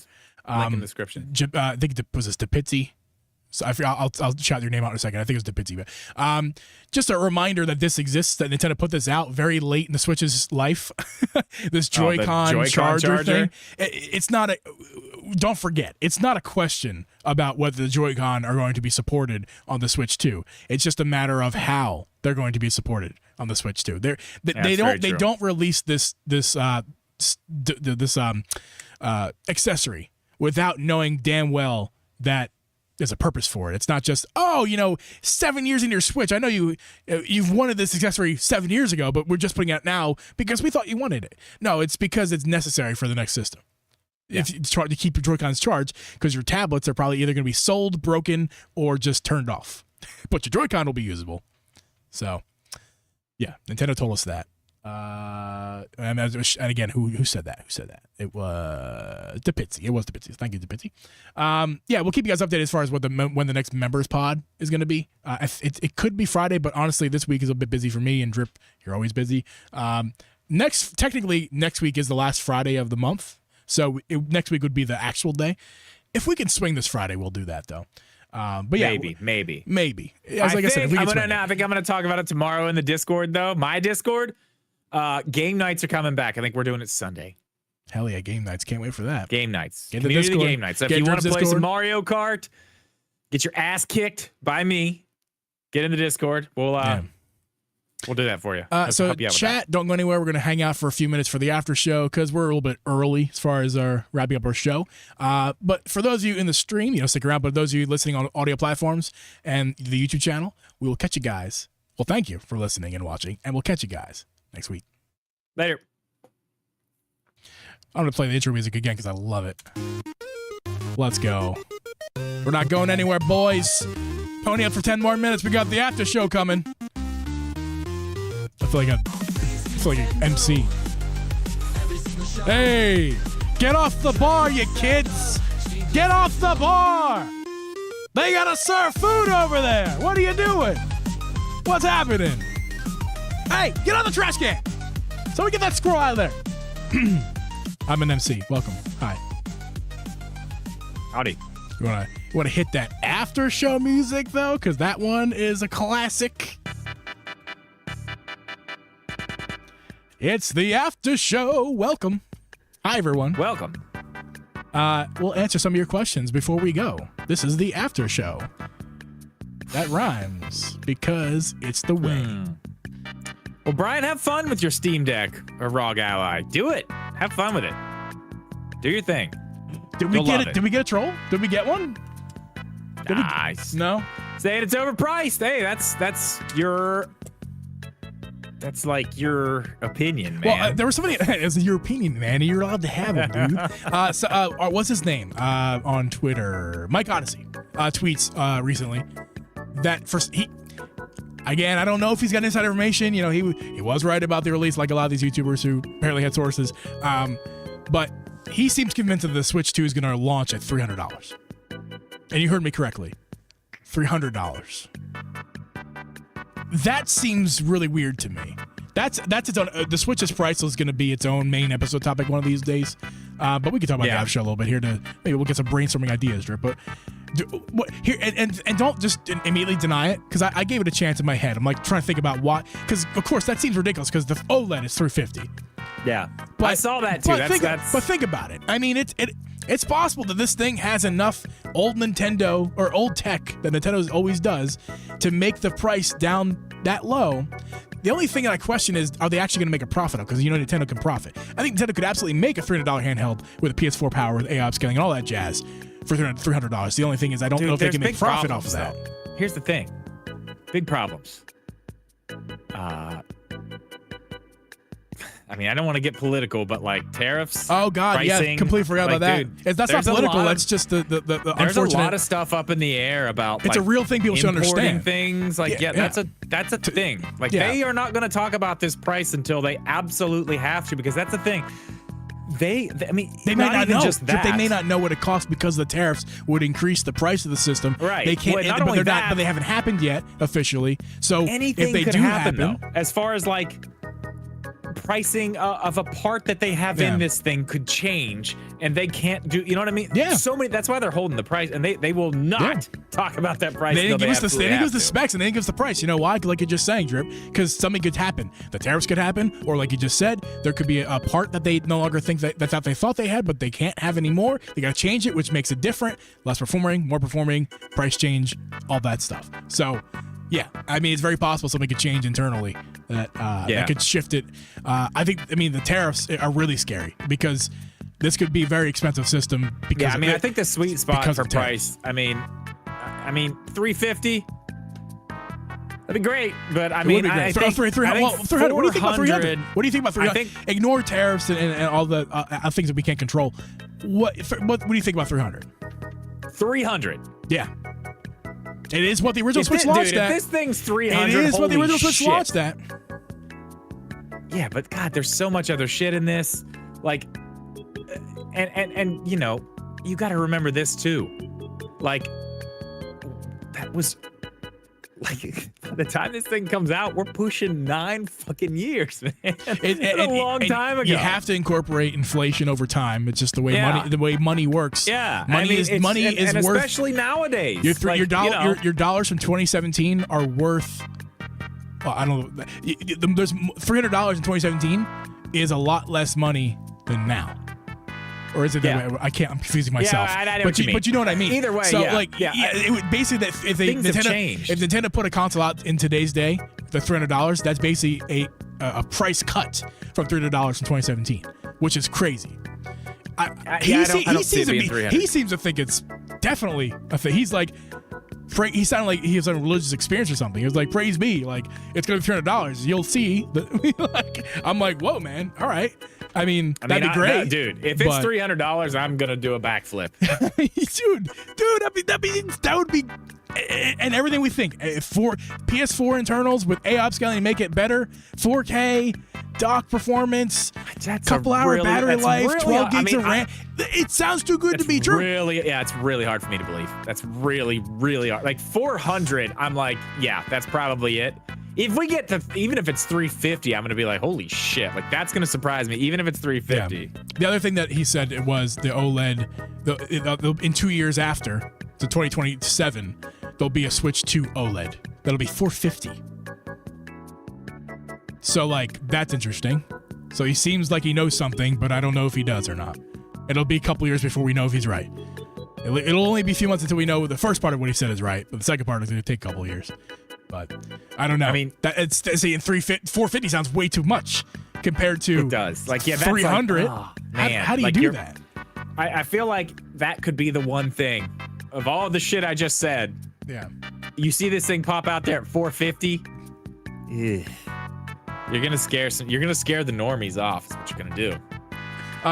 Link in the description. I think it was Depitzy. So I'll shout your name out in a second. I think it was Depitzy. But just a reminder that this exists, that Nintendo put this out very late in the Switch's life. This Joy-Con charger thing. It's not a. Don't forget, it's not a question about whether the Joy-Con are going to be supported on the Switch 2. It's just a matter of how they're going to be supported on the Switch 2. They don't release this accessory without knowing damn well that there's a purpose for it. It's not just, 7 years into your Switch. I know you've wanted this accessory 7 years ago, but we're just putting it out now because we thought you wanted it. No, it's because it's necessary for the next system. Yeah. If you try to keep your Joy-Cons charged, because your tablets are probably either going to be sold, broken, or just turned off. But your Joy-Con will be usable. So, yeah, Nintendo told us that. And again, who said that? Who said that? It was Depitzy. It was Depitzy. Thank you, Depitzy. Yeah, we'll keep you guys updated as far as when the next members pod is going to be. It could be Friday, but honestly, this week is a bit busy for me. And Drip, you're always busy. Next week is the last Friday of the month, so next week would be the actual day. If we can swing this Friday, we'll do that though. But yeah, maybe. I think I'm gonna talk about it tomorrow in the Discord though. My Discord. Game nights are coming back. I think we're doing it Sunday. Hell yeah, game nights. Can't wait for that. Game nights. Community game nights. So if you want to play some Mario Kart, get your ass kicked by me, get in the Discord. We'll We'll do that for you. So chat, don't go anywhere. We're going to hang out for a few minutes for the after show because we're a little bit early as far as our wrapping up our show. But for those of you in the stream, stick around. But those of you listening on audio platforms and the YouTube channel, we will catch you guys. Well, thank you for listening and watching, and we'll catch you guys next week. Later. I'm going to play the intro music again because I love it. Let's go. We're not going anywhere, boys. Pony up for 10 more minutes. We got the after show coming. I feel like an MC. Hey, get off the bar, you kids. Get off the bar. They got to serve food over there. What are you doing? What's happening? Hey, get on the trash can. So we get that squirrel out of there. I'm an MC. Welcome. Hi. Howdy. You want to hit that after show music though, because that one is a classic. It's the after show. Welcome. Hi everyone. Welcome. We'll answer some of your questions before we go. This is the after show. That rhymes because it's the way. Well, Brian, have fun with your Steam Deck or ROG Ally. Do it. Have fun with it. Do your thing. Did we get it? Did we get a troll? Did we get one? Nice. No. Saying it's overpriced. Hey, that's like your opinion, man. Well, there was somebody as your opinion, man. And you're allowed to have it, dude. What's his name on Twitter? Mike Odyssey tweets recently that again, I don't know if he's got inside information. He was right about the release, like a lot of these YouTubers who apparently had sources. But he seems convinced that the Switch 2 is going to launch at $300. And you heard me correctly. $300. That seems really weird to me. That's its own. The Switch's price is going to be its own main episode topic one of these days. But we can talk about the show a little bit here to maybe we'll get some brainstorming ideas, Drip. But here and don't just immediately deny it because I gave it a chance in my head. I'm like trying to think about why, because of course that seems ridiculous because the OLED is $350. Yeah, but I saw that too. But think about it. I mean, it's possible that this thing has enough old Nintendo or old tech that Nintendo always does to make the price down that low. The only thing that I question is, are they actually going to make a profit of? Because Nintendo can profit. I think Nintendo could absolutely make a $300 handheld with a PS4 power, with AI upscaling and all that jazz for $300. The only thing is, I don't know if they can make profit off of that. Here's the thing. Big problems. I mean, I don't want to get political, but like tariffs. Oh God, pricing, yeah, completely forgot about that. Dude, that's not political. That's just the there's unfortunate. a lot of stuff up in the air about. It's a real thing people should understand. Things like that's a thing. Like they are not going to talk about this price until they absolutely have to, because that's the thing. They may not know. Just that. They may not know what it costs because the tariffs would increase the price of the system. Right. They can't. But they haven't happened yet officially. So anything if they could do happen, happen, though, as far as like pricing of a part that they have in this thing could change, and they can't do. You know what I mean? Yeah. So many. That's why they're holding the price, and they will not talk about that price. They didn't give us the specs, and they didn't give us the price. You know why? Like you're just saying, Drip, because something could happen. The tariffs could happen, or like you just said, there could be a part that they no longer think that they thought they had, but they can't have anymore. They got to change it, which makes it different, less performing, more performing, price change, all that stuff. So. Yeah, I mean, it's very possible something could change internally that could shift it. The tariffs are really scary because this could be a very expensive system. Because I think the sweet spot for price. I mean, $350. That'd be great, but I think 300. What do you think about 300? What do you think about 300? Ignore tariffs and all the things that we can't control. What do you think about 300? 300. Yeah. It is what the original Switch launched at. If this thing's 300, it is what the original Switch launched at. Yeah, but God, there's so much other shit in this. Like, and you got to remember this too. Like, that was like by the time this thing comes out, we're pushing 9 fucking years, man. It's a long time ago. You have to incorporate inflation over time. It's just the way money works. Yeah, money is worth, especially nowadays. Your dollars from 2017 are worth. Well, I don't know. There's $300 in 2017 is a lot less money than now. Or is it that way? I can't. I'm confusing myself. Yeah, I know but you know what I mean. Either way, so yeah. it would basically that if Nintendo put a console out in today's day, the $300, that's basically a price cut from $300 from 2017, which is crazy. He seems to think it's definitely a thing. He's like, he sounded like he has a religious experience or something. He was like, praise me, like it's gonna be $300. You'll see. I'm like, whoa, man. All right. I mean that'd be great, dude. If it's $300, I'm gonna do a backflip. dude. That would be. And everything we think for PS4 internals with AI upscaling to make it better, 4K, dock performance, couple hour battery life, 12 gigs of RAM. It sounds too good to be true. It's really hard for me to believe. That's really, really hard. Like 400, I'm like, yeah, that's probably it. If we get to, even if it's 350, I'm gonna be like, holy shit, like that's gonna surprise me, even if it's 350. Yeah. The other thing that he said it was the OLED. In 2 years after, to 2027. There'll be a switch to OLED. That'll be $450. So, like, that's interesting. So he seems like he knows something, but I don't know if he does or not. It'll be a couple years before we know if he's right. It'll only be a few months until we know the first part of what he said is right, but the second part is going to take a couple years. But I don't know. I mean, see, in 450 sounds way too much compared to it does. Like, yeah, that's 300. Like, oh, man. How do you do that? I feel like that could be the one thing of all the shit I just said. Yeah. You see this thing pop out there at 450? Ugh. You're gonna scare the normies off. Is what you're gonna do.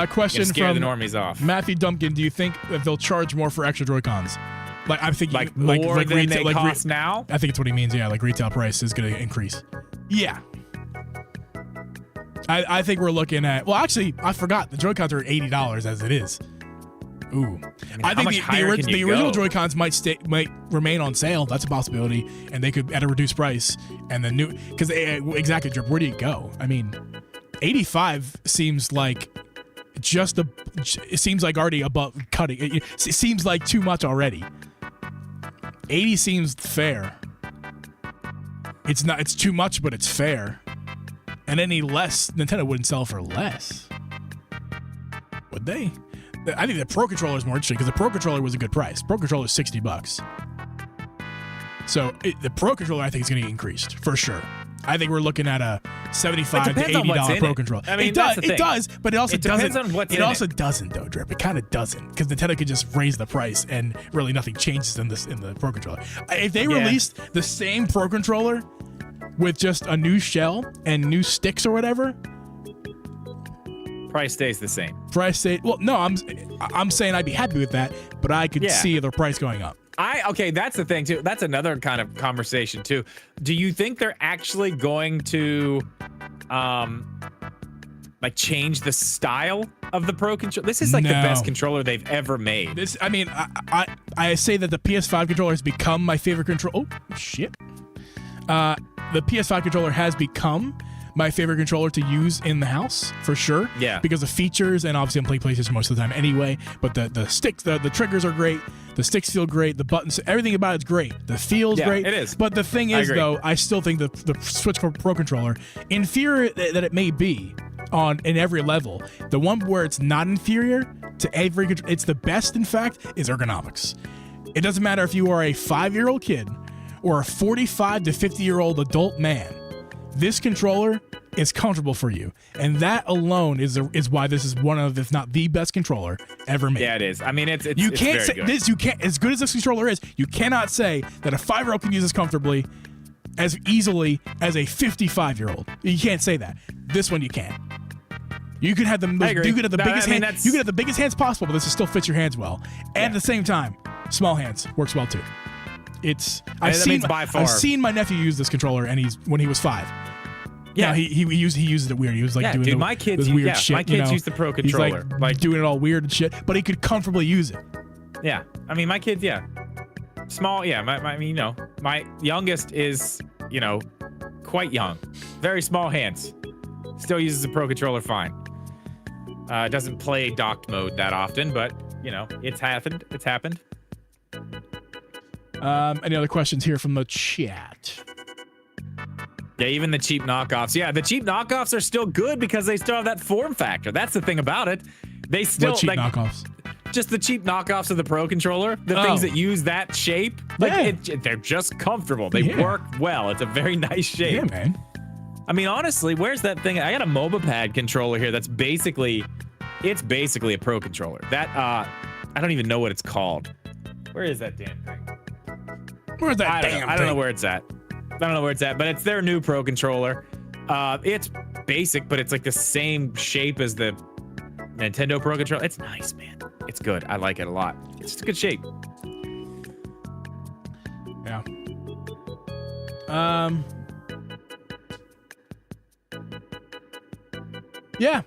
Question scare from the normies off. Matthew Dumpkin. Do you think that they'll charge more for extra Joy-Cons? Like I'm thinking, like more than retail, they cost now. I think it's what he means. Yeah, like retail price is gonna increase. Yeah. I think we're looking at. Well, actually, I forgot the Joy-Cons are $80 as it is. Ooh, I think the original Joy-Cons might remain on sale. That's a possibility, and they could at a reduced price. And the new, because exactly, Drip. Where do you go? I mean, 85 seems like it seems like already above cutting. It seems like too much already. 80 seems fair. It's not. It's too much, but it's fair. And any less, Nintendo wouldn't sell for less, would they? I think the Pro Controller is more interesting because the Pro Controller was a good price. Pro Controller is $60. So the Pro Controller, I think, is going to get increased for sure. I think we're looking at a $75 to $80 Pro Controller. I mean, it does, but it also doesn't. Depends on what's it also doesn't, though, Drip. It kind of doesn't because Nintendo could just raise the price and really nothing changes in the Pro Controller. If they released the same Pro Controller with just a new shell and new sticks or whatever. Price stays the same. Well, no, I'm saying I'd be happy with that, but I could see the price going up. Okay, that's the thing too. That's another kind of conversation too. Do you think they're actually going to like change the style of the Pro controller? This is like the best controller they've ever made. I say that the PS5 controller has become my favorite controller. Oh shit. The PS5 controller has become my favorite controller to use in the house for sure. Yeah. Because of features, and obviously I'm playing PlayStation most of the time anyway. But the sticks, the triggers are great. The sticks feel great. The buttons, everything about it's great. The feel's great. It is. But the thing is, though, I still think the Switch Pro controller, inferior that it may be in every level, the one where it's not inferior to every, it's the best. In fact, is ergonomics. It doesn't matter if you are a 5-year-old kid or a 45 to 50-year-old adult man. This controller is comfortable for you, and that alone is why this is one of, if not the best controller ever made. Yeah, it is. I mean, it's you can't very say good. this. You can't, as good as this controller is, you cannot say that a 5-year-old can use this comfortably as easily as a 55-year-old. You can't say that. This one you can. You can have the you can have the biggest hands possible, but this still fits your hands well. And at the same time, small hands works well too. I've seen my nephew use this controller, and when he was 5. Yeah, he used it weird. He was like doing my kids weird shit. My kids use the Pro controller, he's like doing it all weird and shit, but he could comfortably use it. Yeah, I mean my kids, small. Yeah, my youngest is quite young, very small hands. Still uses the Pro controller fine. Doesn't play docked mode that often, but it's happened. It's happened. Any other questions here from the chat? Yeah, even the cheap knockoffs. Yeah, the cheap knockoffs are still good because they still have that form factor. That's the thing about it. They still cheap knockoffs. Just the cheap knockoffs of the Pro Controller, the things that use that shape. Like they're just comfortable. They work well. It's a very nice shape. Yeah, man. I mean, honestly, where's that thing? I got a MobaPad controller here that's basically a Pro Controller. That I don't even know what it's called. Where is that damn thing? Where's that damn thing? I don't know where it's at. But it's their new Pro Controller. It's basic, but it's like the same shape as the Nintendo Pro Controller. It's nice, man. It's good. I like it a lot. It's just a good shape. Yeah. Yeah.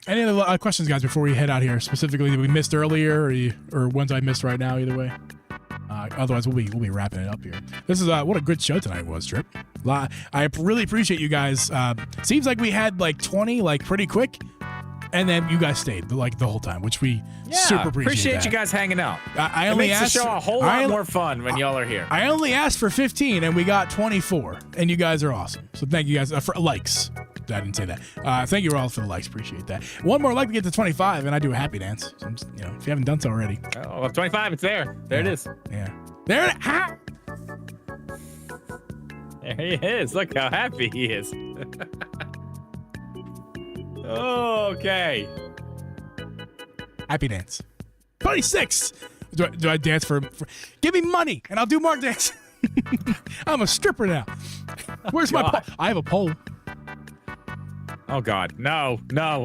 Any other questions, guys, before we head out here? Specifically, that we missed earlier, or ones I missed right now? Either way. Otherwise, we'll be wrapping it up here. This is what a good show tonight was, Trip. I really appreciate you guys. Seems like we had like 20 like pretty quick, and then you guys stayed like the whole time, which we super appreciate. You guys hanging out. I only makes asked the show a whole lot more fun when y'all are here. I only asked for 15, and we got 24, and you guys are awesome. So thank you guys for likes. I didn't say that. Thank you all for the likes. Appreciate that. One more like to get to 25, and I do a happy dance. So I'm just, if you haven't done so already. Oh, 25, it's there. There it is. Yeah. There he is. Look how happy he is. Okay. Happy dance. 26. Do I dance for? Give me money, and I'll do more dance. I'm a stripper now. Where's my pole? I have a pole. Oh, God. No.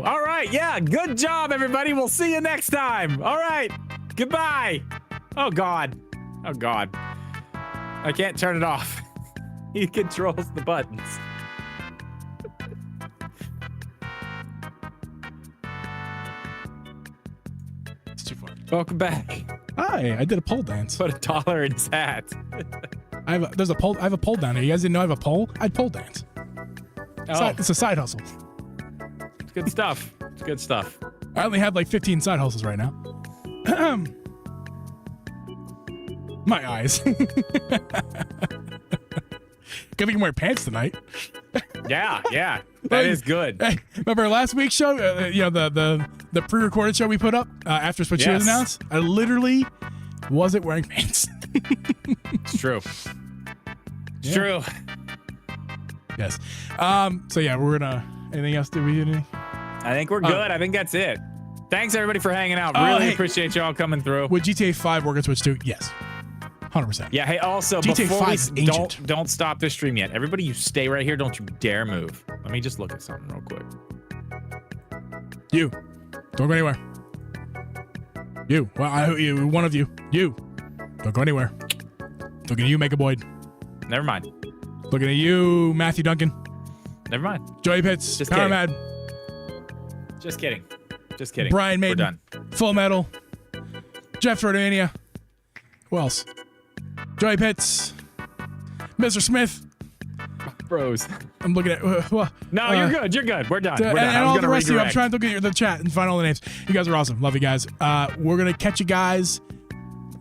All right. Yeah. Good job, everybody. We'll see you next time. All right. Goodbye. Oh, God. I can't turn it off. He controls the buttons. It's too far. Welcome back. Hi. I did a pole dance. Put $1 in his hat. I have a pole down there. You guys didn't know I have a pole? I'd pole dance. It's a side hustle. It's good stuff. I only have like 15 side hustles right now. My eyes. Good thing I wear pants tonight. Yeah. That is good. Hey, remember last week's show? The pre-recorded show we put up after Switch was announced? I literally wasn't wearing pants. It's true. It's true. Yes. So yeah, we're gonna. Anything else? Did we do anything? I think we're good. I think that's it. Thanks everybody for hanging out. Really appreciate y'all coming through. Would GTA 5 work on Switch 2? Yes. 100%. Yeah. Hey, also GTA before 5 we don't stop this stream yet. Everybody, you stay right here. Don't you dare move. Let me just look at something real quick. You, don't go anywhere. You, one of you. You, don't go anywhere. Looking at you, Mega Boyd. Never mind. Looking at you, Matthew Duncan. Never mind. Joey Pitts. Just Power kidding. Mad. Just kidding. Brian Maiden. We're done. Full Metal. Jeff Rodania. Who else? Joey Pitts. Mr. Smith. Bros. I'm looking at. No, you're good. You're good. We're done. And all the rest of you. I'm trying to look at the chat and find all the names. You guys are awesome. Love you guys. We're gonna catch you guys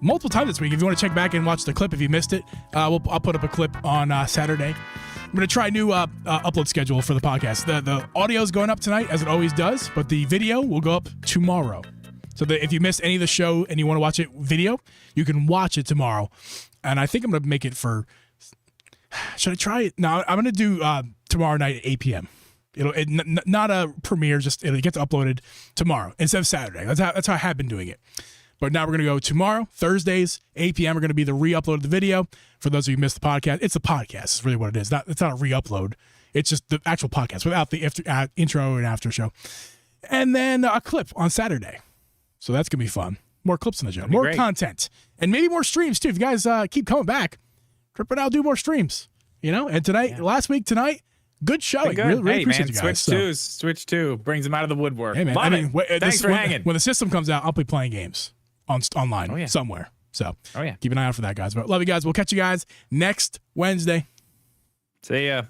multiple times this week. If you want to check back and watch the clip, if you missed it, I'll put up a clip on Saturday. I'm going to try a new upload schedule for the podcast. The audio is going up tonight, as it always does, but the video will go up tomorrow. So that if you missed any of the show and you want to watch it video, you can watch it tomorrow. And I think I'm going to make it for... Should I try it? No, I'm going to do tomorrow night at 8 p.m. Not a premiere, just it'll get uploaded tomorrow instead of Saturday. That's how I have been doing it. But now we're going to go tomorrow, Thursdays, 8 p.m. are going to be the re-upload of the video. For those of you who missed the podcast, it's a podcast is really what it is. It's not a re-upload. It's just the actual podcast without the intro and after show. And then a clip on Saturday. So that's going to be fun. More clips in the show. More content. And maybe more streams, too. If you guys keep coming back, Trip and I'll do more streams. And tonight, last week, tonight, good showing. Really appreciate you guys. Switch 2 brings them out of the woodwork. Hey, man. Thanks for hanging. When the system comes out, I'll be playing games online somewhere. So keep an eye out for that, guys. But love you guys. We'll catch you guys next Wednesday. See ya.